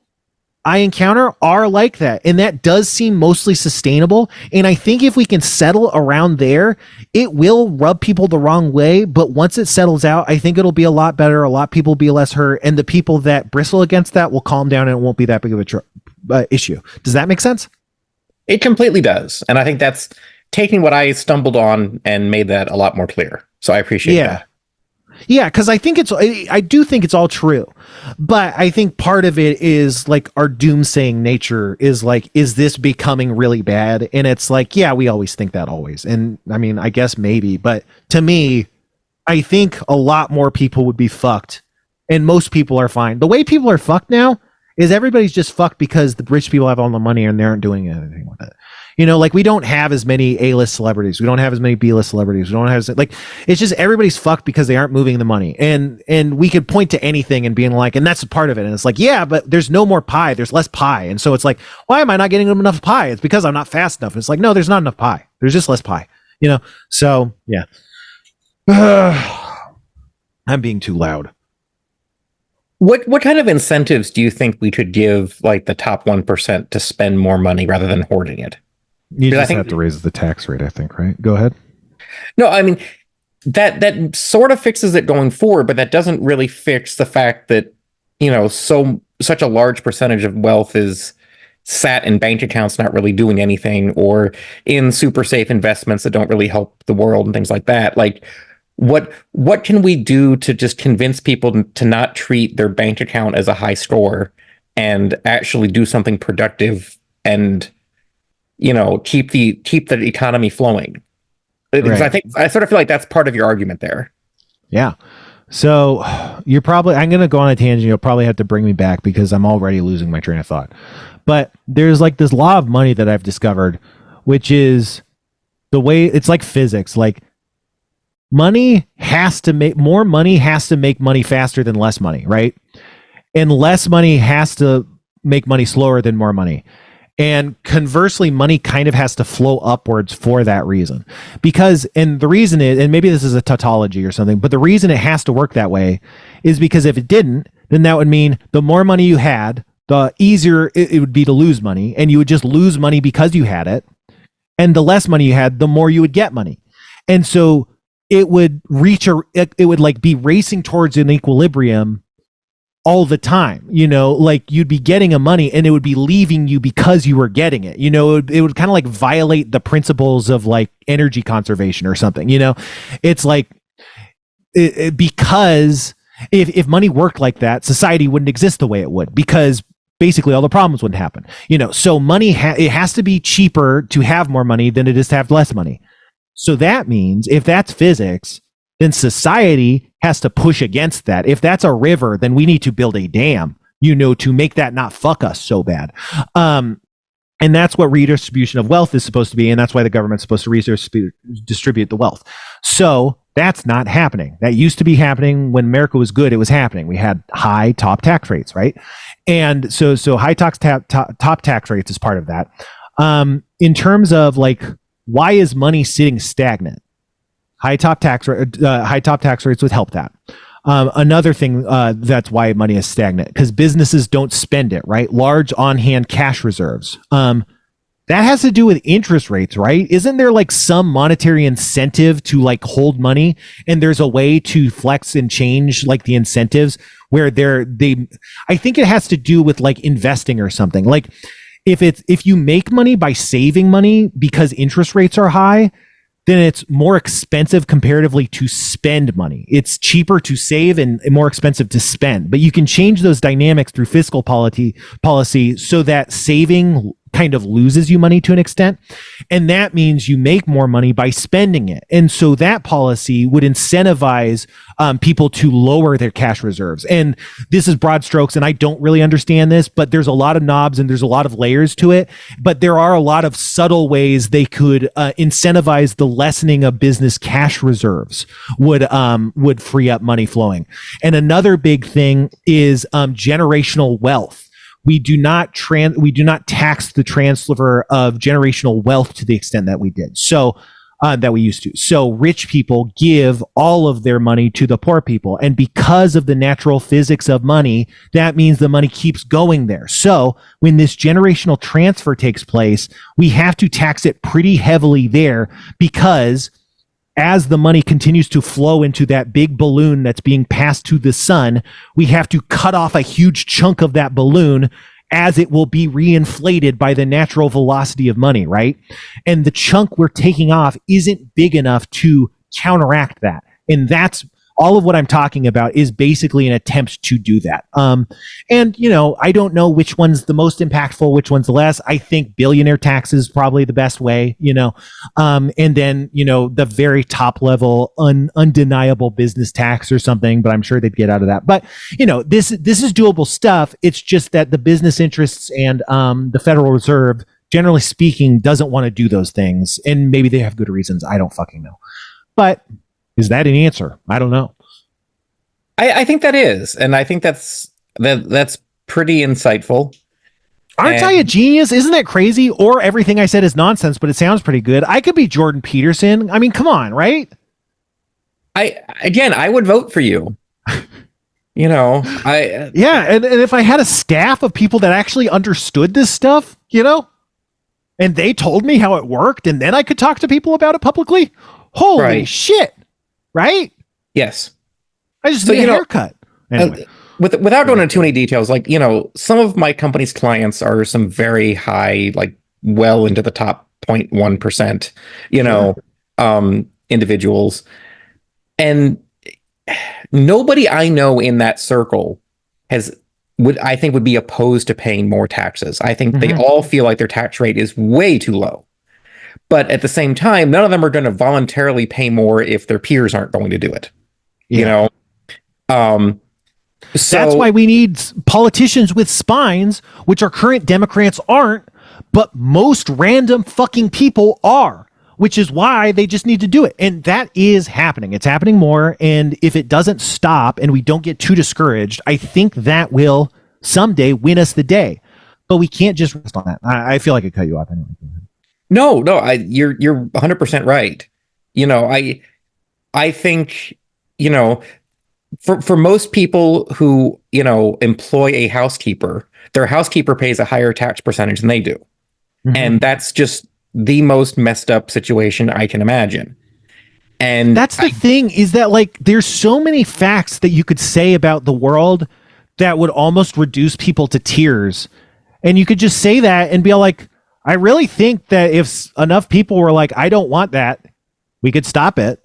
I encounter are like that, and that does seem mostly sustainable. And I think if we can settle around there, it will rub people the wrong way, but once it settles out, I think it'll be a lot better. A lot of people will be less hurt, and the people that bristle against that will calm down, and it won't be that big of a issue. Does that make sense? It completely does, and I think that's taking what I stumbled on and made that a lot more clear. So I appreciate that. Yeah, because I do think it's all true, but I think part of it is like our doomsaying nature is like, is this becoming really bad? And it's like, yeah, we always think that always. And I mean, I guess maybe, but to me, I think a lot more people would be fucked, and most people are fine. The way people are fucked now is everybody's just fucked because the rich people have all the money and they aren't doing anything with it. Like we don't have as many A-list celebrities. We don't have as many B-list celebrities. We don't have it's just everybody's fucked because they aren't moving the money. And we could point to anything and being like, and that's a part of it. And it's like, yeah, but there's no more pie. There's less pie. And so it's like, why am I not getting enough pie? It's because I'm not fast enough. And it's like, no, there's not enough pie. There's just less pie, So yeah. I'm being too loud. What kind of incentives do you think we could give like the top 1% to spend more money rather than hoarding it? You just have to raise the tax rate, I think, right? Go ahead. No, I mean, that sort of fixes it going forward, but that doesn't really fix the fact that, such a large percentage of wealth is sat in bank accounts not really doing anything, or in super safe investments that don't really help the world and things like that. Like, what can we do to just convince people to not treat their bank account as a high score and actually do something productive and keep the economy flowing? Because right. I sort of feel like that's part of your argument there. Yeah. So I'm going to go on a tangent. You'll probably have to bring me back because I'm already losing my train of thought. But there's like this law of money that I've discovered, which is the way it's like physics. Like more money has to make money faster than less money, right? and less money has to make money slower than more money. And conversely, money kind of has to flow upwards for that reason. Because, and the reason is, and maybe this is a tautology or something, but the reason it has to work that way is because if it didn't, then that would mean the more money you had, the easier it would be to lose money, and you would just lose money because you had it. And the less money you had, the more you would get money. And so it would it would like be racing towards an equilibrium all the time, like you'd be getting a money and it would be leaving you because you were getting it. It would kind of like violate the principles of like energy conservation or something. It's like because if money worked like that, society wouldn't exist the way it would, because basically all the problems wouldn't happen. So money it has to be cheaper to have more money than it is to have less money. So that means if that's physics, then society has to push against that. If that's a river, then we need to build a dam, to make that not fuck us so bad. And that's what redistribution of wealth is supposed to be. And that's why the government's supposed to redistribute the wealth. So that's not happening. That used to be happening when America was good. It was happening. We had high top tax rates, right? And so high top tax rates is part of that. In terms of like, why is money sitting stagnant? High top tax rates would help that. Another thing that's why money is stagnant, because businesses don't spend it, right? Large on-hand cash reserves. That has to do with interest rates, right? Isn't there like some monetary incentive to like hold money, and there's a way to flex and change like the incentives where I think it has to do with like investing or something. Like if you make money by saving money because interest rates are high, then it's more expensive comparatively to spend money. It's cheaper to save and more expensive to spend. But you can change those dynamics through fiscal policy so that saving kind of loses you money to an extent. And that means you make more money by spending it. And so that policy would incentivize people to lower their cash reserves. And this is broad strokes, and I don't really understand this, but there's a lot of knobs and there's a lot of layers to it. But there are a lot of subtle ways they could incentivize the lessening of business cash reserves would free up money flowing. And another big thing is generational wealth. We do not tax the transfer of generational wealth to the extent that we did. So that we used to. So rich people give all of their money to the poor people. And because of the natural physics of money, that means the money keeps going there. So when this generational transfer takes place, we have to tax it pretty heavily there, because as the money continues to flow into that big balloon that's being passed to the sun, we have to cut off a huge chunk of that balloon, as it will be reinflated by the natural velocity of money, right? And the chunk we're taking off isn't big enough to counteract that. And that's all of what I'm talking about, is basically an attempt to do that. And, I don't know which one's the most impactful, which one's the less. I think billionaire tax is probably the best way, and then, the very top level undeniable business tax or something, but I'm sure they'd get out of that. But, this is doable stuff. It's just that the business interests and the Federal Reserve, generally speaking, doesn't want to do those things. And maybe they have good reasons. I don't fucking know. But is that an answer? I don't know. I think that is, and I think that's pretty insightful. Aren't I a genius? Isn't that crazy? Or everything I said is nonsense, but it sounds pretty good. I could be Jordan Peterson. I mean, come on, right? I would vote for you. Yeah, and if I had a staff of people that actually understood this stuff, and they told me how it worked, and then I could talk to people about it publicly. Holy shit. Right? Yes. I just need a haircut. Anyway. Without going into too many details, like, some of my company's clients are some very high, like well into the top 0.1%, individuals. And nobody I know in that circle would be opposed to paying more taxes. I think they all feel like their tax rate is way too low. But at the same time, none of them are going to voluntarily pay more if their peers aren't going to do it. So that's why we need politicians with spines, which our current Democrats aren't, but most random fucking people are. which is why they just need to do it. And that is happening. It's happening more. And if it doesn't stop and we don't get too discouraged, I think that will someday win us the day. But we can't just rest on that. I feel like I cut you off anyway. No, you're 100% right. I think, for most people who, employ a housekeeper, their housekeeper pays a higher tax percentage than they do. Mm-hmm. And that's just the most messed up situation I can imagine. And that's the thing, is that like there's so many facts that you could say about the world that would almost reduce people to tears. And you could just say that and be like, I really think that if enough people were like, I don't want that, we could stop it.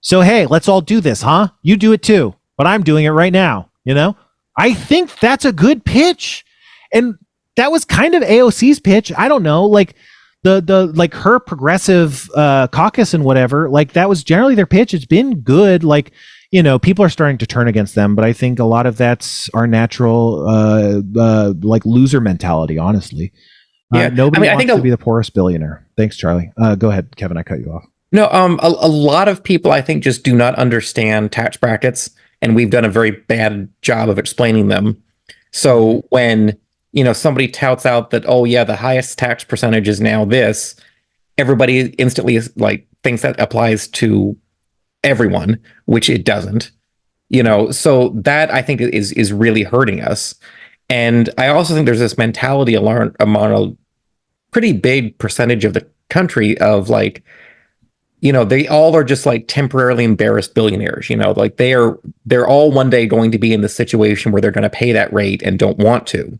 So, hey, let's all do this, huh? You do it too, but I'm doing it right now. I think that's a good pitch. And that was kind of AOC's pitch. I don't know, like the like her progressive caucus and whatever, like that was generally their pitch. It's been good. Like, people are starting to turn against them, but I think a lot of that's our natural like loser mentality, honestly. Yeah, nobody wants to be the poorest billionaire. Thanks, Charlie. Go ahead, Kevin. I cut you off. No, a lot of people, I think, just do not understand tax brackets, and we've done a very bad job of explaining them. So when somebody touts out that, oh yeah, the highest tax percentage is now this, everybody instantly like thinks that applies to everyone, which it doesn't. So that I think is really hurting us. And I also think there's this mentality among a pretty big percentage of the country of like, they all are just like temporarily embarrassed billionaires, like they're all one day going to be in the situation where they're going to pay that rate and don't want to.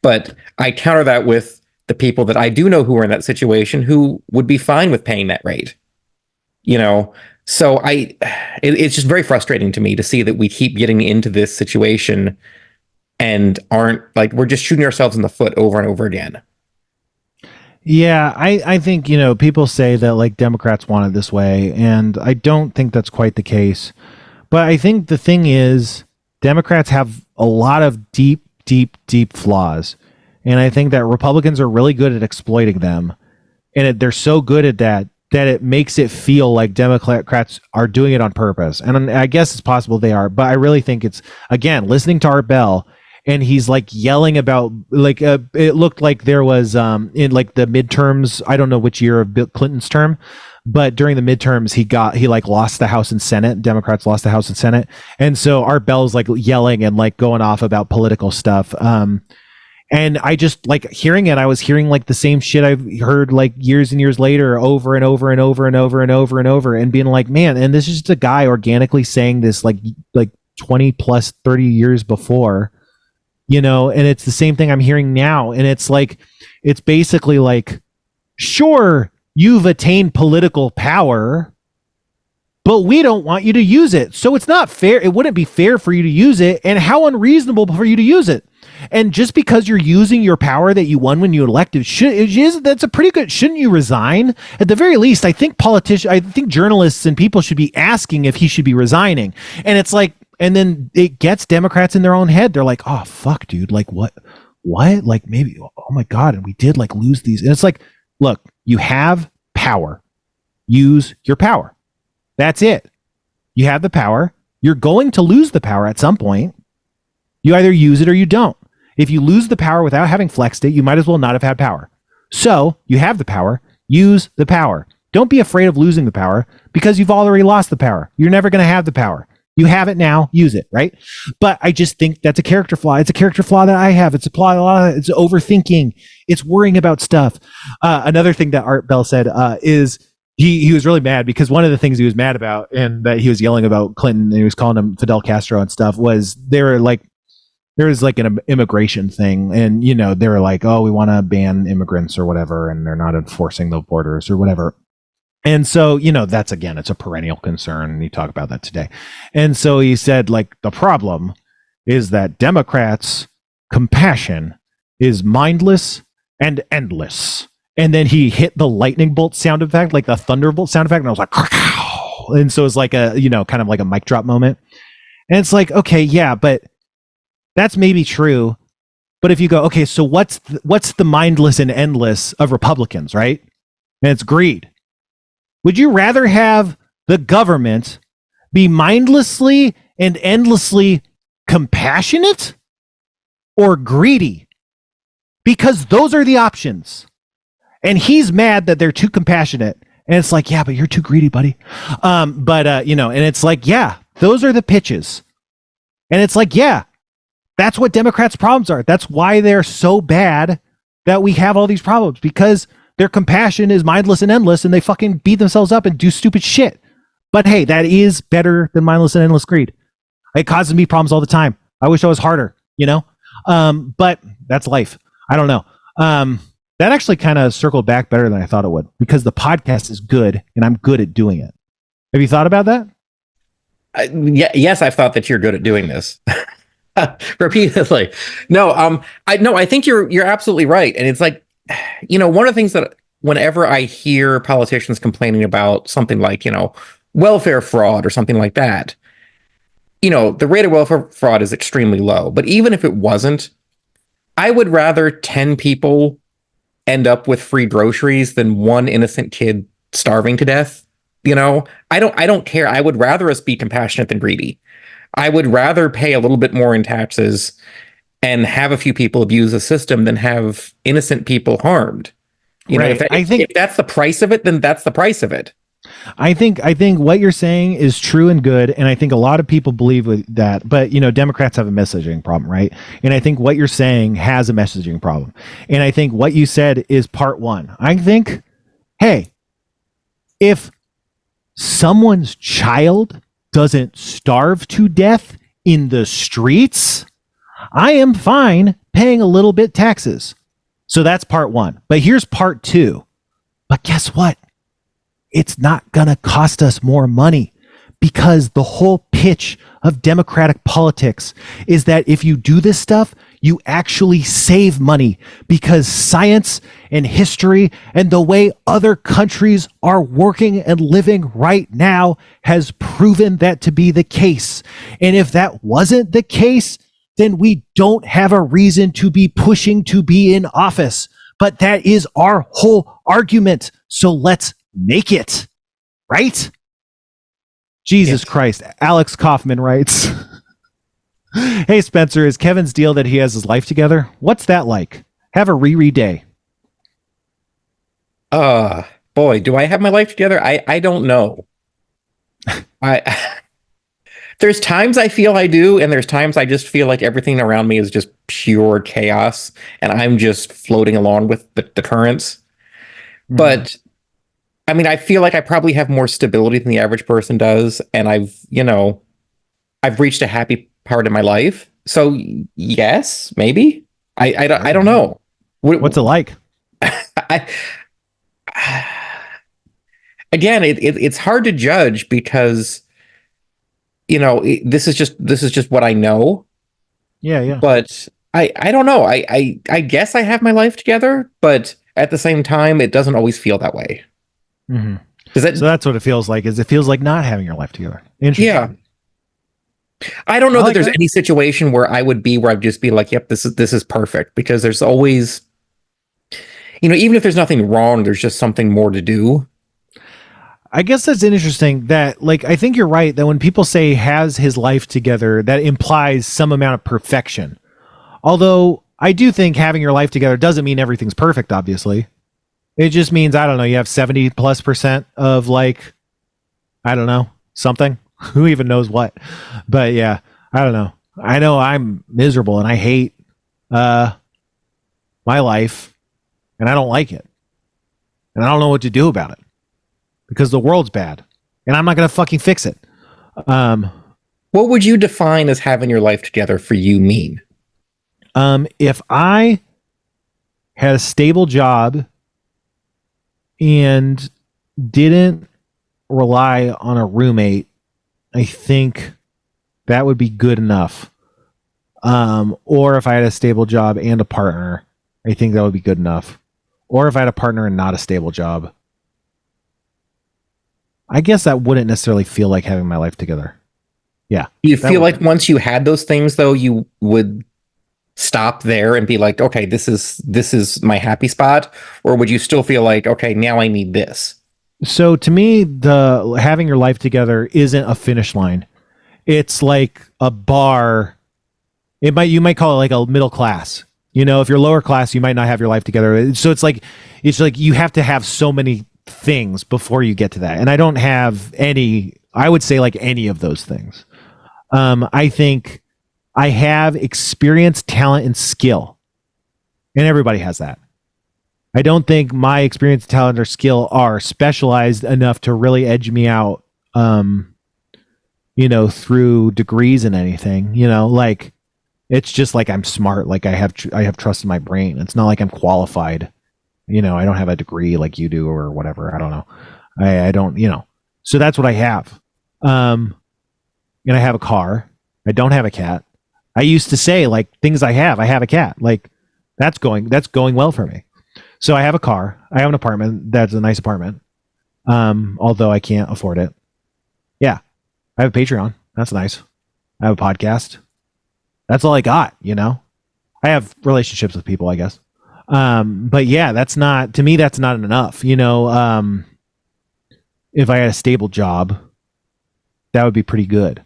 But I counter that with the people that I do know who are in that situation who would be fine with paying that rate. So it's just very frustrating to me to see that we keep getting into this situation and aren't like, we're just shooting ourselves in the foot over and over again. Yeah, I think, people say that like Democrats want it this way, and I don't think that's quite the case. But I think the thing is, Democrats have a lot of deep flaws. And I think that Republicans are really good at exploiting them. And they're so good at that it makes it feel like Democrats are doing it on purpose. And I guess it's possible they are, but I really think it's, again, listening to Art Bell, and he's like yelling about like it looked like there was in like the midterms, I don't know which year of Bill Clinton's term, but during the midterms he like lost the House and Senate. Democrats lost the House and Senate, and so Art Bell's like yelling and like going off about political stuff. And I just like hearing it. I was hearing like the same shit I've heard like years and years later, over and over and over and over and over and over, and being like, man, and this is just a guy organically saying this like 20 plus 30 years before. And it's the same thing I'm hearing now. And it's like, it's basically like, sure, you've attained political power, but we don't want you to use it. So it's not fair. It wouldn't be fair for you to use it. And how unreasonable for you to use it. And just because you're using your power that you won when you elected, that's a pretty good, shouldn't you resign? At the very least, I think journalists and people should be asking if he should be resigning. And it's like, and then it gets Democrats in their own head. They're like, oh, fuck, dude. Like, what? Like, maybe, oh my God. And we did like lose these. And it's like, look, you have power. Use your power. That's it. You have the power. You're going to lose the power at some point. You either use it or you don't. If you lose the power without having flexed it, you might as well not have had power. So you have the power. Use the power. Don't be afraid of losing the power because you've already lost the power. You're never going to have the power. You have it now, use it, right? But I just think that's a character flaw. It's a character flaw that I have. It's it's overthinking. It's worrying about stuff. Another thing that Art Bell said is he was really mad because one of the things he was mad about and that he was yelling about Clinton and he was calling him Fidel Castro and stuff was there was like an immigration thing, and they were like, oh, we want to ban immigrants or whatever, and they're not enforcing the borders or whatever. And so, that's, again, it's a perennial concern. And you talk about that today. And so he said, like, the problem is that Democrats' compassion is mindless and endless. And then he hit the lightning bolt sound effect, like the thunderbolt sound effect. And I was like, Crow! And so it's like a, kind of like a mic drop moment. And it's like, okay, yeah, but that's maybe true. But if you go, okay, so what's the mindless and endless of Republicans, right? And it's greed. Would you rather have the government be mindlessly and endlessly compassionate or greedy? Because those are the options. And he's mad that they're too compassionate. And it's like, yeah, but you're too greedy, buddy. And it's like, yeah, those are the pitches. And it's like, yeah, that's what Democrats' problems are. That's why they're so bad that we have all these problems, because their compassion is mindless and endless and they fucking beat themselves up and do stupid shit. But hey, that is better than mindless and endless greed. It causes me problems all the time. I wish I was harder, but that's life. I don't know. That actually kind of circled back better than I thought it would, because the podcast is good and I'm good at doing it. Have you thought about that? Yes, I've thought that you're good at doing this. Repeatedly. I think you're absolutely right. And it's like, one of the things that whenever I hear politicians complaining about something like, welfare fraud or something like that, the rate of welfare fraud is extremely low. But even if it wasn't, I would rather 10 people end up with free groceries than one innocent kid starving to death. I don't care. I would rather us be compassionate than greedy. I would rather pay a little bit more in taxes and have a few people abuse the system than have innocent people harmed. If that's the price of it, then that's the price of it. I think what you're saying is true and good, and I think a lot of people believe with that. But Democrats have a messaging problem, right? And I think what you're saying has a messaging problem. And I think what you said is part one. I think, hey, if someone's child doesn't starve to death in the streets, I am fine paying a little bit taxes. So that's part one. But here's part two. But guess what? It's not going to cost us more money, because the whole pitch of democratic politics is that if you do this stuff, you actually save money, because science and history and the way other countries are working and living right now has proven that to be the case. And if that wasn't the case, then we don't have a reason to be pushing to be in office. But that is our whole argument. So let's make it, right? Jesus Christ. Alex Kaufman writes, hey, Spencer, is Kevin's deal that he has his life together? What's that like? Have a Riri day. Boy, do I have my life together? I don't know. There's times I feel I do, and there's times I just feel like everything around me is just pure chaos, and I'm just floating along with the currents. Mm. But I mean, I feel like I probably have more stability than the average person does, and I've reached a happy part of my life. So yes, maybe. I don't know. What's it like? Again, it's hard to judge, because this is just what I know. Yeah. But I don't know. I guess I have my life together, but at the same time, it doesn't always feel that way. Mm-hmm. So that's what it feels like. Is it feels like not having your life together? Interesting. Yeah. I don't know that there's any situation where I would be where I'd just be like, yep, this is perfect, because there's always, even if there's nothing wrong, there's just something more to do. I guess that's interesting that, I think you're right that when people say has his life together, that implies some amount of perfection. Although I do think having your life together doesn't mean everything's perfect, obviously. It just means, I don't know, you have 70+% of I don't know, something. Who even knows what? But yeah, I don't know. I know I'm miserable and I hate my life, and I don't like it. And I don't know what to do about it, because the world's bad and I'm not going to fucking fix it. What would you define as having your life together for you mean? If I had a stable job and didn't rely on a roommate, I think that would be good enough. Or if I had a stable job and a partner, I think that would be good enough. Or if I had a partner and not a stable job, I guess that wouldn't necessarily feel like having my life together. Yeah. You feel like once you had those things, though, you would stop there and be like, okay, this is my happy spot? Or would you still feel like, okay, now I need this? So to me, the having your life together isn't a finish line. It's like a bar. You might call it like a middle class. If you're lower class, you might not have your life together. So it's like you have to have so many things before you get to that. And I don't have any, I would say like any of those things. I think I have experience, talent, and skill. And everybody has that. I don't think my experience, talent, or skill are specialized enough to really edge me out, through degrees in anything. Like it's just like I'm smart. Like I have trust in my brain. It's not like I'm qualified. I don't have a degree like you do or whatever. I don't know. I don't. So that's what I have. And I have a car. I don't have a cat. I used to say like things I have a cat. Like that's going well for me. So I have a car. I have an apartment. That's a nice apartment. Although I can't afford it. Yeah. I have a Patreon. That's nice. I have a podcast. That's all I got, I have relationships with people, I guess. But yeah, that's not enough. If I had a stable job, that would be pretty good.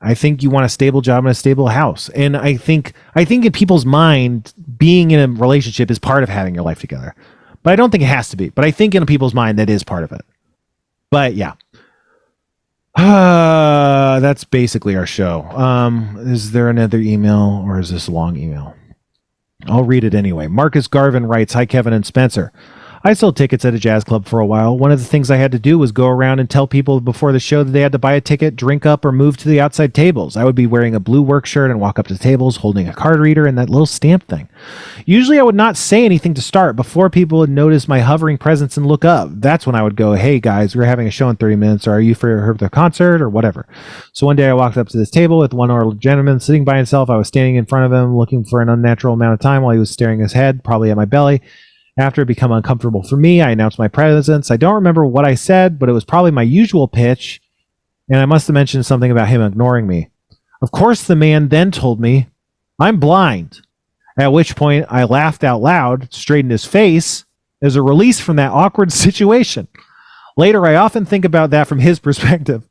I think you want a stable job and a stable house. And I think in people's mind, being in a relationship is part of having your life together. But I don't think it has to be. But I think in people's mind, that is part of it. But yeah. That's basically our show. Is there another email or is this a long email? I'll read it anyway. Marcus Garvin writes, "Hi, Kevin and Spencer. I sold tickets at a jazz club for a while. One of the things I had to do was go around and tell people before the show that they had to buy a ticket, drink up, or move to the outside tables. I would be wearing a blue work shirt and walk up to tables holding a card reader and that little stamp thing. Usually I would not say anything to start before people would notice my hovering presence and look up. That's when I would go, hey guys, we're having a show in 30 minutes. Or are you for the concert or whatever? So one day I walked up to this table with one old gentleman sitting by himself. I was standing in front of him looking for an unnatural amount of time while he was staring his head, probably at my belly. After it became uncomfortable for me, I announced my presence. I don't remember what I said, but it was probably my usual pitch, and I must have mentioned something about him ignoring me. Of course, the man then told me, I'm blind, at which point I laughed out loud, straight in his face, as a release from that awkward situation. Later, I often think about that from his perspective.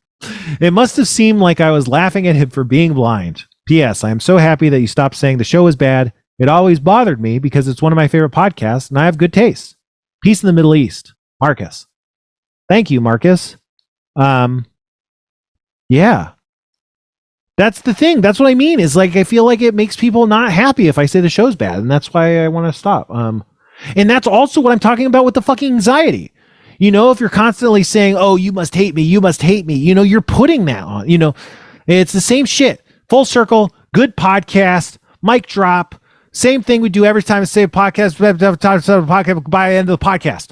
It must have seemed like I was laughing at him for being blind. P.S. I am so happy that you stopped saying the show is bad. It always bothered me because it's one of my favorite podcasts and I have good taste. Peace in the Middle East. Marcus." Thank you, Marcus. Yeah. That's the thing. That's what I mean. Is like I feel like it makes people not happy if I say the show's bad, and that's why I want to stop. And that's also what I'm talking about with the fucking anxiety. If you're constantly saying, "Oh, you must hate me, you must hate me," you're putting that on. It's the same shit. Full circle. Good podcast. Mic drop. Same thing we do every time we say a podcast. By the end of the podcast.